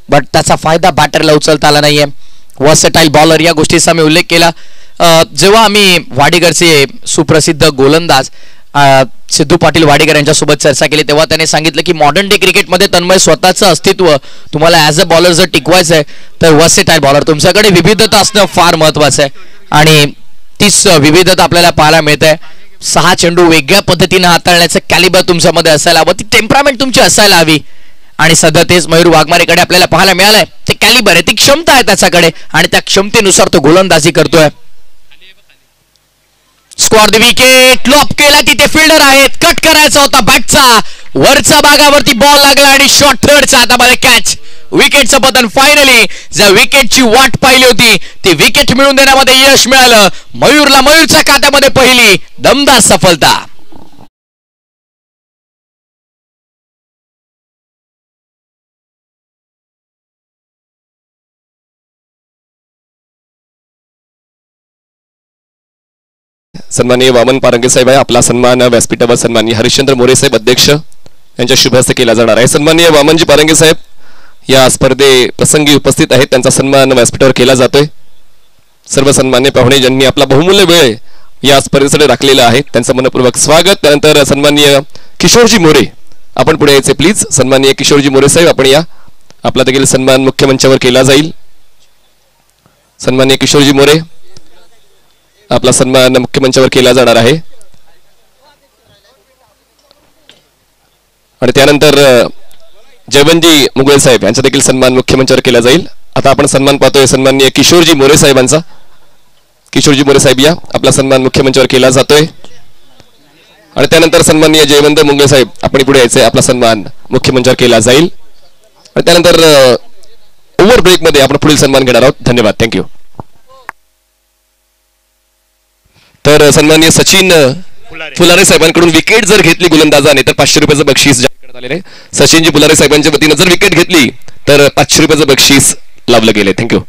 बट त्याचा फायदा बॅटरला उचलता आला नाहीये. वर्सेटाईल बॉलर या गोष्टीचा मी उल्लेख केला. जेव्हा आम्ही वाडेकरचे सुप्रसिद्ध गोलंदाज सिद्धू पाटील वाडेकर यांच्यासोबत चर्चा केली तेव्हा त्याने सांगितलं की मॉडर्न डे क्रिकेटमध्ये तन्मय स्वतःचं अस्तित्व तुम्हाला ॲज अ बॉलर जर टिकवायचं आहे तर वर्सेटाईल बॉलर तुमच्याकडे विविधता असणं फार महत्वाचं आहे आणि तीच विविधता आपल्याला पाहायला मिळते. 6 चेंडू वेगळ्या पद्धतीने हाताळण्याचं कॅलिबर तुमच्यामध्ये असायला हवं. ती टेम्परामेंट तुमची असायला हवी आणि सध्या तेच मयूर वाघमारेकडे आपल्याला पाहायला मिळालंय. ते कॅलिबर आहे, ती क्षमता आहे त्याच्याकडे आणि त्या क्षमतेनुसार तो गोलंदाजी करतोय. स्क्वेअर द विकेट लॉप केला. तिथे फिल्डर आहेत. कट करायचा होता बॅटचा वरच्या भागावरती बॉल लागला आणि शॉर्ट थर्डचा हातामध्ये कॅच. विकेटचं पतन. फायनली ज्या विकेटची वाट पाहिली होती ती विकेट मिळवून देण्यामध्ये यश मिळालं. मयूरला मयूरच्या खात्यामध्ये पहिली दमदार सफलता. सन्माननीय वामन पारंगे साहेब आहे. आपला सन्मान व्यासपीठावर सन्माननीय हरिश्चंद्र मोरे साहेब अध्यक्ष यांच्या शुभ हस्ते केला जाणार आहे. सन्माननीय वामनजी पारंगे साहेब या स्पर्धे प्रसंगी उपस्थित आहेत. त्यांचा सन्मान व्यासपीठावर केला जातोय. सर्व सन्मान्य पाहुणे ज्यांनी आपला बहुमूल्य वेळ या स्पर्धेसाठी राखलेला आहे त्यांचं मनपूर्वक स्वागत. त्यानंतर सन्माननीय किशोरजी मोरे आपण पुढे यायचे प्लीज. सन्माननीय किशोरजी मोरे साहेब आपण या. आपला देखील सन्मान मुख्य मंचावर केला जाईल. सन्माननीय किशोरजी मोरे आपला सन्मान मुख्य मंचावर केला जाणार आहे आणि त्यानंतर जयवंतजी मुगळे साहेब यांचा देखील सन्मान मुख्य मंचावर केला जाईल. आता आपण सन्मान पाहतोय सन्माननीय किशोरजी मोरे साहेबांचा. किशोरजी मोरे साहेब या. आपला सन्मान मुख्य मंचावर केला जातोय आणि त्यानंतर सन्माननीय जयवंत मुंगळे साहेब आपण पुढे यायचे. आपला सन्मान मुख्य मंचावर केला जाईल आणि त्यानंतर ओव्हर ब्रेक मध्ये आपण पुढील सन्मान घेणार आहोत. धन्यवाद. थँक्यू. तर सन्माननीय सचिन फुलारे साहेबांकडून विकेट जर घेतली गोलंदाजाने तर 500 रुपयाचं बक्षीस जाहीर करण्यात आलेलं आहे. सचिनजी फुलारे साहेबांच्या वतीनं जर विकेट घेतली तर 500 रुपयाचं बक्षीस लावलं गेले. थँक्यू.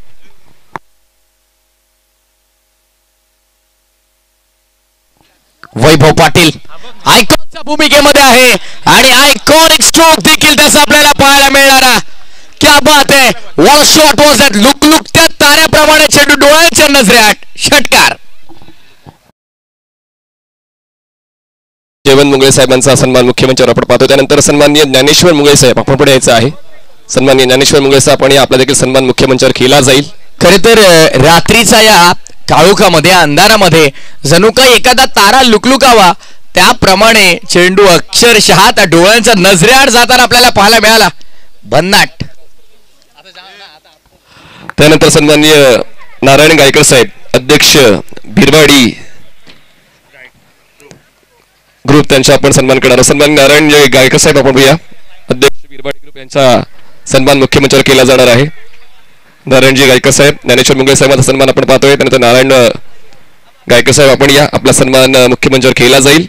वैभव पाटील आयकॉनच्या भूमिकेमध्ये आहे आणि आयकॉनिक स्ट्रोक देखील त्याचा आपल्याला पाहायला मिळणारा. क्या बात आहे. What shot was that. लुकलुकत्या ताऱ्याप्रमाणे चेंडू डोळ्याच्या नजरेआड षटकार. जयवंत मुंगळे साहेबांचा सन्मान मुख्य मंचावर आपण पाहतो. त्यानंतर सन्माननीय ज्ञानेश्वर मुंगळे साहेब आपण पुढे यायचं आहे. सन्माननीय ज्ञानेश्वर मुंगळे साहेब आपण आपला देखील सन्मान मुख्य मंचावर केला जाईल. खरे तर रात्रीचा या काळोखामध्ये अंधारामध्ये जणू काही एखादा तारा लुकलुकावा त्याप्रमाणे चेंडू अक्षरशः त्या डोळ्यांच्या नजरेआड जाताना आपल्याला पाहायला मिळाला. भन्नाट. त्यानंतर सन्माननीय नारायण गायकर साहेब अध्यक्ष भिरवाडी ग्रुप त्यांचा आपण सन्मान करणार. सन्मान नारायण गायकर साहेब आपण या. अध्यक्ष भिरवाडी ग्रुप यांचा सन्मान मुख्य मंचावर केला जाणार आहे. नारायणजी गायकर साहेब, ज्ञानेश्वर मुंगळे साहेबांचा सन्मान आपण पाहतोय. त्यानंतर नारायण गायकर साहेब आपण या, आपला सन्मान मुख्य मंचावर केला जाईल.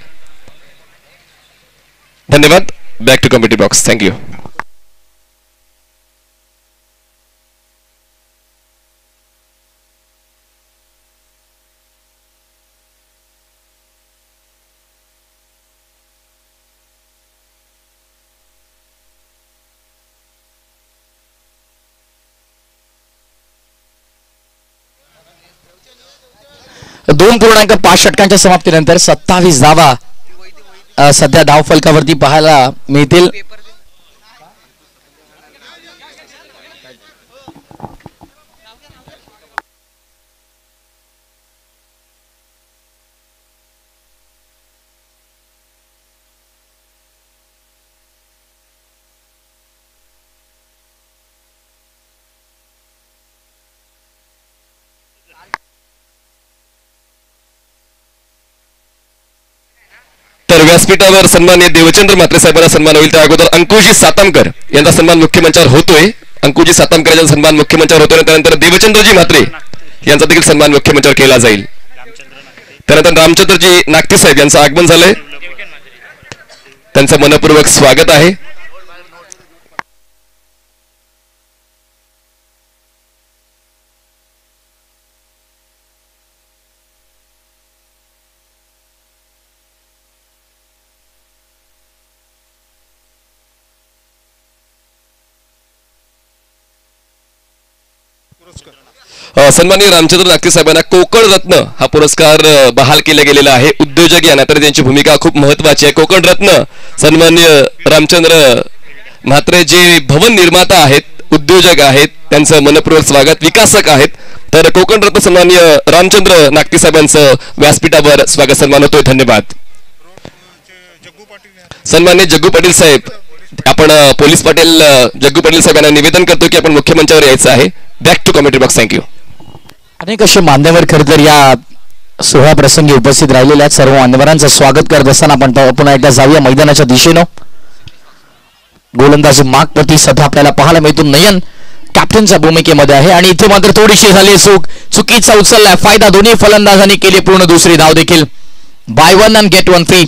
धन्यवाद. Back to committee box. Thank you. दोन 2.5 षटकांच्या समाप्तीनंतर 27 धावा सध्या धाव फलकावरती पाहायला मिळतील. तर व्यासपीठावर सन्मान्य देवचंद्र म्हात्रे साहेबांना सन्मान होईल. त्या अगोदर अंकुजी सातामकर यांचा सन्मान मुख्यमंचावर होतोय. अंकुजी सातामकर यांचा सन्मान मुख्यमंचावर होतोय. त्यानंतर देवचंद्रजी म्हात्रे यांचा देखील सन्मान मुख्यमंचावर केला जाईल. त्यानंतर रामचंद्रजी नागते साहेब यांचं आगमन झालंय. त्यांचं मनपूर्वक स्वागत आहे. सन्माननीय रामचंद्र नागते साहेबांना कोकण रत्न हा पुरस्कार बहाल केला गेलेला आहे. उद्योजक या नात्याने त्यांची भूमिका खूप महत्वाची आहे. कोकण रत्न सन्माननीय रामचंद्र म्हात्रे जे भवन निर्माता आहेत, उद्योजक आहेत, त्यांचं मनपूर्वक स्वागत. विकासक आहेत. तर कोकण रत्न सन्माननीय रामचंद्र नागते साहेबांचं व्यासपीठावर स्वागत सन्मान होतोय. धन्यवाद. सन्माननीय जग्गू पाटील साहेब, आपण पोलीस पाटील जग्गू पाटील साहेबांना निवेदन करतो की आपण मुख्यमंचावर यायचं आहे. Back to committee box. Thank you. अनेक असे मान्यवर खरं तर या सोहळ्या प्रसंगी उपस्थित राहिलेल्या सर्व मान्यवरांचं स्वागत करत असताना आपण पुन्हा एकदा जाऊया मैदानाच्या दिशेनं. गोलंदाजी मागप्रती सध्या आपल्याला पाहायला मिळतो. नयन कॅप्टनच्या भूमिकेमध्ये आहे आणि इथे मात्र थोडीशी झाली चुकीचा उचललाय फायदा. दोन्ही फलंदाजांनी केली पूर्ण दुसरी धाव देखील. Buy 1 and get 1 free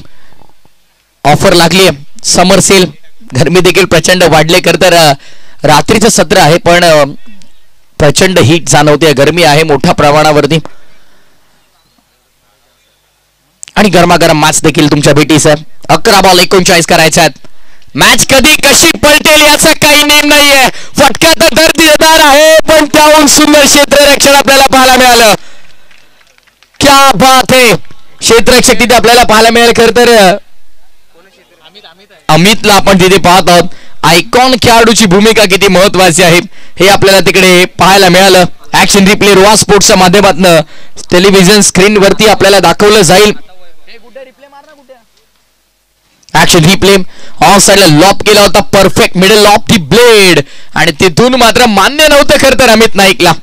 offer लागली. समर सेल गरमी देखील प्रचंड वाढले. खरं तर रात्रीचं सत्र आहे पण प्रचंड हीट जाणवते. गरमी आहे मोठ्या प्रमाणावरती आणि गरमागरम मॅच देखील तुमच्या भेटीस आहे. 11 बॉल 39 करायचे आहेत. मॅच कधी कशी पलटेल याचा काही नेम नाहीये. फटका तर दर्जेदार आहे पण त्याहून सुंदर क्षेत्ररक्षण आपल्याला पाहायला मिळालं. क्या बात आहे. क्षेत्ररक्षक तिथे आपल्याला पाहायला मिळेल. खरं तर अमितला आपण तिथे पाहत आहोत. आयकॉन खेळाडूची भूमिका किती महत्वाची आहे हे आपल्याला तिकडे पाहायला मिळालं. ऍक्शन रिप्ले रुवा स्पोर्ट्सच्या माध्यमातून टेलिव्हिजन स्क्रीन वरती आपल्याला दाखवलं जाईल. ऍक्शन रिप्ले ऑफ साइडला लॉप केला होता. Perfect middle of the blade आणि तिथून मात्र मान्य नव्हतं. खरं तर अमित नाईकला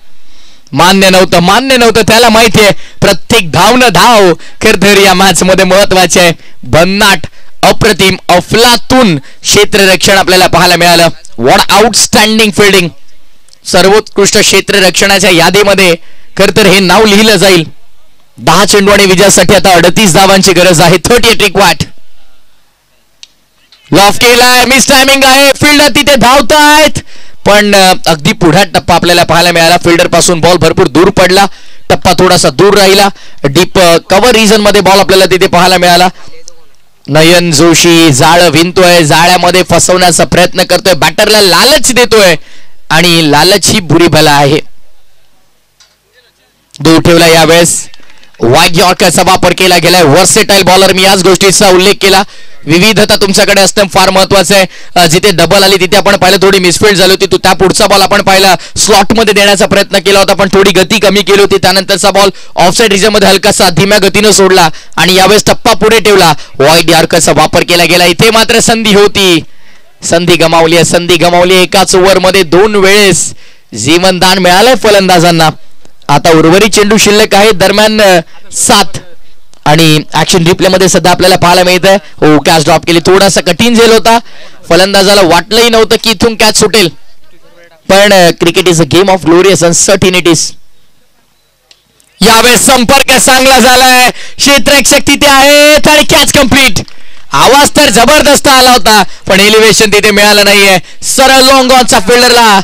मान्य नव्हतं. त्याला माहिती आहे प्रत्येक धाव खरं तर या मॅच मध्ये महत्वाची आहे. भन्नाट अप्रतिम अफलातून क्षेत्ररक्षण आपल्याला पाहायला मिळालं. What outstanding fielding. सर्वोत्कृष्ट क्षेत्ररक्षणाच्या यादीमध्ये खरं तर हे नाव लिहिलं जाईल. 10 चेंडू आणि विजयासाठी आता 38 धावांची गरज आहे. 38 रिक्वायर्ड. लॉफ केलाय. मिस टायमिंग आहे. फिल्डर तिथे धावतायत पण अगदी पुढा टप्पा आपल्याला पाहायला मिळाला. फिल्डर पासून बॉल भरपूर दूर पडला. टप्पा थोडासा दूर राहिला. डीप कव्हर रिजन मध्ये बॉल आपल्याला तिथे पाहायला मिळाला. नयन जोशी जाळ विणतोय. जाळ्यामध्ये फसवण्याचा प्रयत्न करतोय. बॅटरला लालच देतोय आणि लालच ही बुरी बला आहे. दूर ठेवला यावेळेस. वाईट यॉर्करचा वापर केला गेलाय. वर्सेटाईल बॉलर मी याच गोष्टीचा उल्लेख केला. विविधता तुमच्याकडे असणं फार महत्वाचं आहे. जिथे डबल आली तिथे आपण पाहिलं थोडी मिसफील्ड झाली होती. त्या पुढचा बॉल आपण पाहिला स्लॉट मध्ये देण्याचा प्रयत्न केला होता पण थोडी गती कमी केली होती. त्यानंतरचा बॉल ऑफसाइड रिजन मध्ये हलकासा धीम्या गतीनं सोडला आणि यावेळेस टप्पा पुढे ठेवला. वाईट यॉर्करचा वापर केला गेला. इथे मात्र संधी होती. संधी गमावली. एकाच ओव्हर मध्ये 2 वेळेस जीवनदान मिळालंय फलंदाजांना. आता उर्वरित चेंडू शिल्लक आहे. दरम्यान 7 आणि ऍक्शन रिप्ले मध्ये सध्या आपल्याला पाहायला मिळतंय. हो कॅच ड्रॉप केली. थोडासा कठीण झेल होता. फलंदाजाला वाटलंही नव्हतं की इथून कॅच सुटेल पण cricket is a game of glorious uncertainties. यावेळेस संपर्क चांगला झालाय, क्षेत्ररक्षक तिथे आहेत आणि कॅच कंप्लीट. आवाज तर जबरदस्त आला होता पण एलिव्हेशन तिथे मिळालं नाहीये. सरळ लॉंग ऑनचा फिल्डरला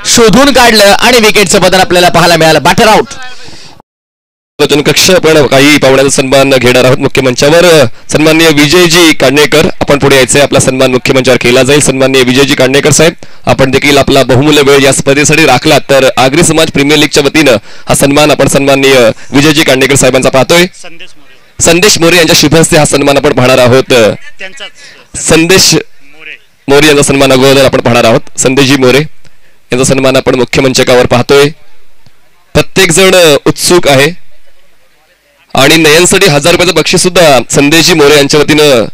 शोधून काढलं आणि विकेटचं बदल आपल्याला पाहायला मिळालं. Batter out. कक्ष आपण काही पाहुण्याचा सन्मान घेणार आहोत मुख्यमंचावर. सन्माननीय विजयजी कांडणेकर आपण पुढे यायचंय. आपला सन्मान मुख्यमंचावर केला जाईल. सन्माननीय विजयजी कांडणेकर साहेब आपण देखील आपला बहुमूल्य वेळ या स्पर्धेसाठी राखला तर आगरी समाज प्रीमियर लीगच्या वतीनं हा सन्मान आपण सन्माननीय विजयजी कांडणेकर साहेबांचा पाहतोय. संदेश मोरे यांच्या शुभ हस्ते हा सन्मान आपण पाहणार आहोत. संदेश मोरे यांचा सन्मान अगोदर आपण पाहणार आहोत. संदेशजी मोरे यांचा सन्मान आपण मुख्यमंचकावर पाहतोय. प्रत्येक जण उत्सुक आहे आणि नयनसाठी 1000 रुपयाचं बक्षीस सुद्धा संदेशजी मोरे यांच्या वतीनं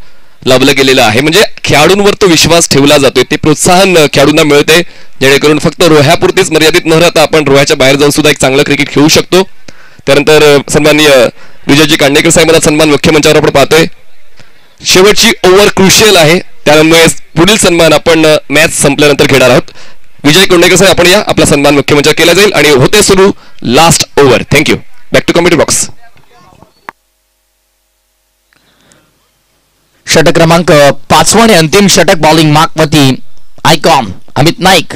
लावलं गेलेलं आहे. म्हणजे खेळाडूंवर तो विश्वास ठेवला जातोय, ते प्रोत्साहन खेळाडूंना मिळते जेणेकरून फक्त रोह्यापुरतीच मर्यादित न राहता आपण रोह्याच्या बाहेर जाऊन सुद्धा एक चांगलं क्रिकेट खेळू शकतो. त्यानंतर सन्माननीय विजयजी कांडणेकर साहेबांचा सन्मान मुख्यमंचावर आपण पाहतोय. शेवटची ओव्हर क्रुशियल आहे त्यामुळे पुढील सन्मान आपण मॅच संपल्यानंतर घेणार आहोत. विजय कांडणेकर साहेब आपण या, आपला सन्मान मुख्यमंचावर केला जाईल आणि होते सुरू last over. Thank you. Back to commentary box. षटक क्रमांक 5 आणि अंतिम षटक बॉलिंग मार्कवरती आयकॉन अमित नाईक.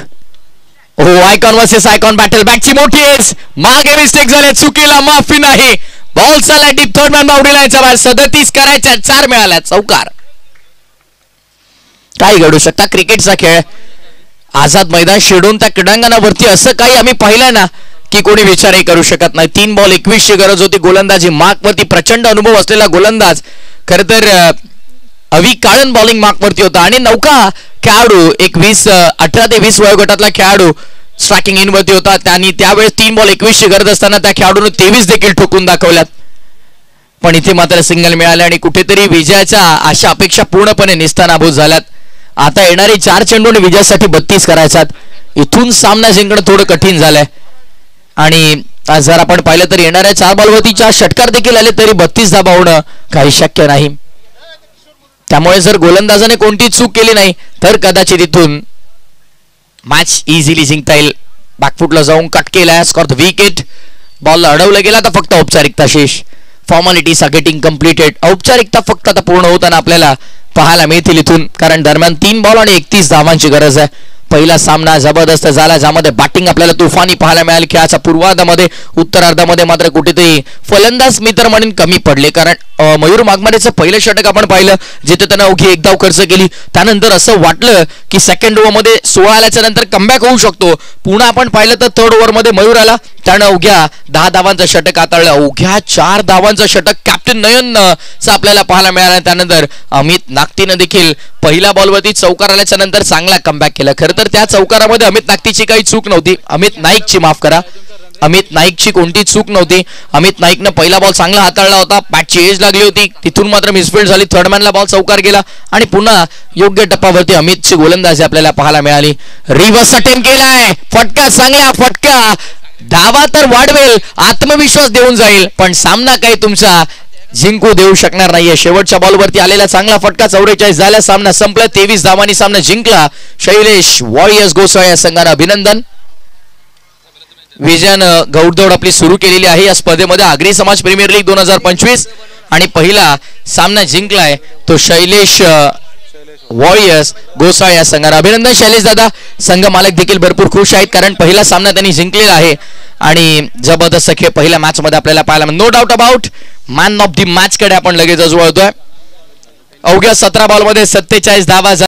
हो आयकॉन वर्सेस आयकॉन बॅटल. बॅटची मोठी एज, मागे मिस्टेक झाले, चुकीला माफी नाही. बॉल चालला डीप, थर्ड मॅन बाउंड्री लाईनच्या बाहेर. 37 करायच्या, 4 मिळाल्या, चौकार. काय घडू शकता क्रिकेटचा खेळ. आझाद मैदान शेडून त्या क्रीडांगणावरती असं काही आम्ही पाहिलंय ना की कोणी विचारही करू शकत नाही. 3 बॉल 21 ची गरज होती गोलंदाजी मार्कवरती. प्रचंड अनुभव असलेला गोलंदाज खर तर अवी काळन बॉलिंग मार्कवरती होता आणि नौका खेळाडू 18 ते 20 वयोगटातला खेळाडू स्ट्रायकिंग इन वरती होता. त्यांनी त्यावेळेस 3 बॉल 21 ची गरज असताना त्या खेळाडूने 23 देखील ठोकून दाखवल्यात. पण इथे मात्र सिंगल मिळाले आणि कुठेतरी विजयाच्या आशा अपेक्षा पूर्णपणे निस्तानाभूत झाल्यात. आता येणारे 4 चेंडूने विजयासाठी 32 करायच्यात. इथून सामना जिंकणं थोडं कठीण झालंय आणि जर आपण पाहिलं तर येणाऱ्या 4 बॉलवरती 4 षटकार देखील आले तरी 32 धाबा होणं काही शक्य नाही. त्यामुळे जर गोलंदाजाने कोणती चूक केली नाही तर कदाचित इथून मॅच इझिली जिंकता येईल. बॅकफुटला जाऊन कट केलाय, स्कॉर द विकेट. बॉलला अडवलं गेला तर फक्त औपचारिकता शेष. Formalities are getting completed. औपचारिकता फक्त आता पूर्ण होताना आपल्याला पाहायला मिळतील इथून, कारण दरम्यान 3 बॉल आणि 31 धावांची गरज आहे. पहिला सामना जबरदस्त झाला ज्यामध्ये बॅटिंग आपल्याला तुफानी पाहायला मिळाली. खेळाच्या पूर्वार्धामध्ये उत्तरार्धामध्ये मात्र कुठेतरी फलंदाज मी तर म्हणून कमी पडले, कारण मयूर मागमारेचं पहिलं षटक आपण पाहिलं जिथे त्यानं अवघी 1 धाव खर्च केली. त्यानंतर असं वाटलं की सेकंड ओव्हरमध्ये 16 आल्याच्या नंतर कमबॅक होऊ शकतो. पुन्हा आपण पाहिलं तर थर्ड ओव्हरमध्ये मयूर आला, त्यानं अवघ्या 10 धावांचं षटक हाताळलं. अवघ्या 4 धावांचं षटक कॅप्टन नयनचं आपल्याला पाहायला मिळालं. त्यानंतर अमित नागतीनं देखील पहिल्या बॉलवरती चौकार आल्याच्या नंतर चांगला कमबॅक केला. खरं तर त्या चौकारामध्ये अमित नागतीची काही चूक नव्हती. अमित नाईकची माफ करा, अमित नाईकची कोणती चूक नव्हती. अमित नाईकनं पहिला बॉल चांगला हाताळला होता, बॅटची एज लागली होती, तिथून मात्र मिसफील्ड झाली. थर्ड मॅनला बॉल चौकार गेला आणि पुन्हा योग्य टप्प्यावरती अमितची गोलंदाजी आपल्याला पाहायला मिळाली. रिव्हर्स अटेम्प्ट केलाय, फटका, चांगला फटका. धावा तर वाढवेल, आत्मविश्वास देऊन जाईल, पण सामना काही तुमचा जिंकू देऊ शकणार नाहीये. शेवटच्या बॉलवरती आलेला चांगला फटका. 44 झाल्या, सामना संपला. 23 धावांनी सामना जिंकला. शैलेश वॉरियर्स गोसावी या संघानं अभिनंदन. विजयानं गौडदौड आपली सुरू केलेली आहे या स्पर्धेमध्ये. आगरी समाज प्रीमियर लीग 2025 आणि पहिला सामना जिंकलाय तो शैलेश वॉरियर्स गोसावी या संघानं. अभिनंदन शैलेश दादा. संघ मालक देखील भरपूर खुश आहेत कारण पहिला सामना त्यांनी जिंकलेला आहे आणि जबरदस्त खेळ पहिल्या मॅच मध्ये आपल्याला पाहायला. No doubt about man of the match कडे आपण लगेच वळतोय. अवघ्या 17 बॉलमध्ये 47 धावा.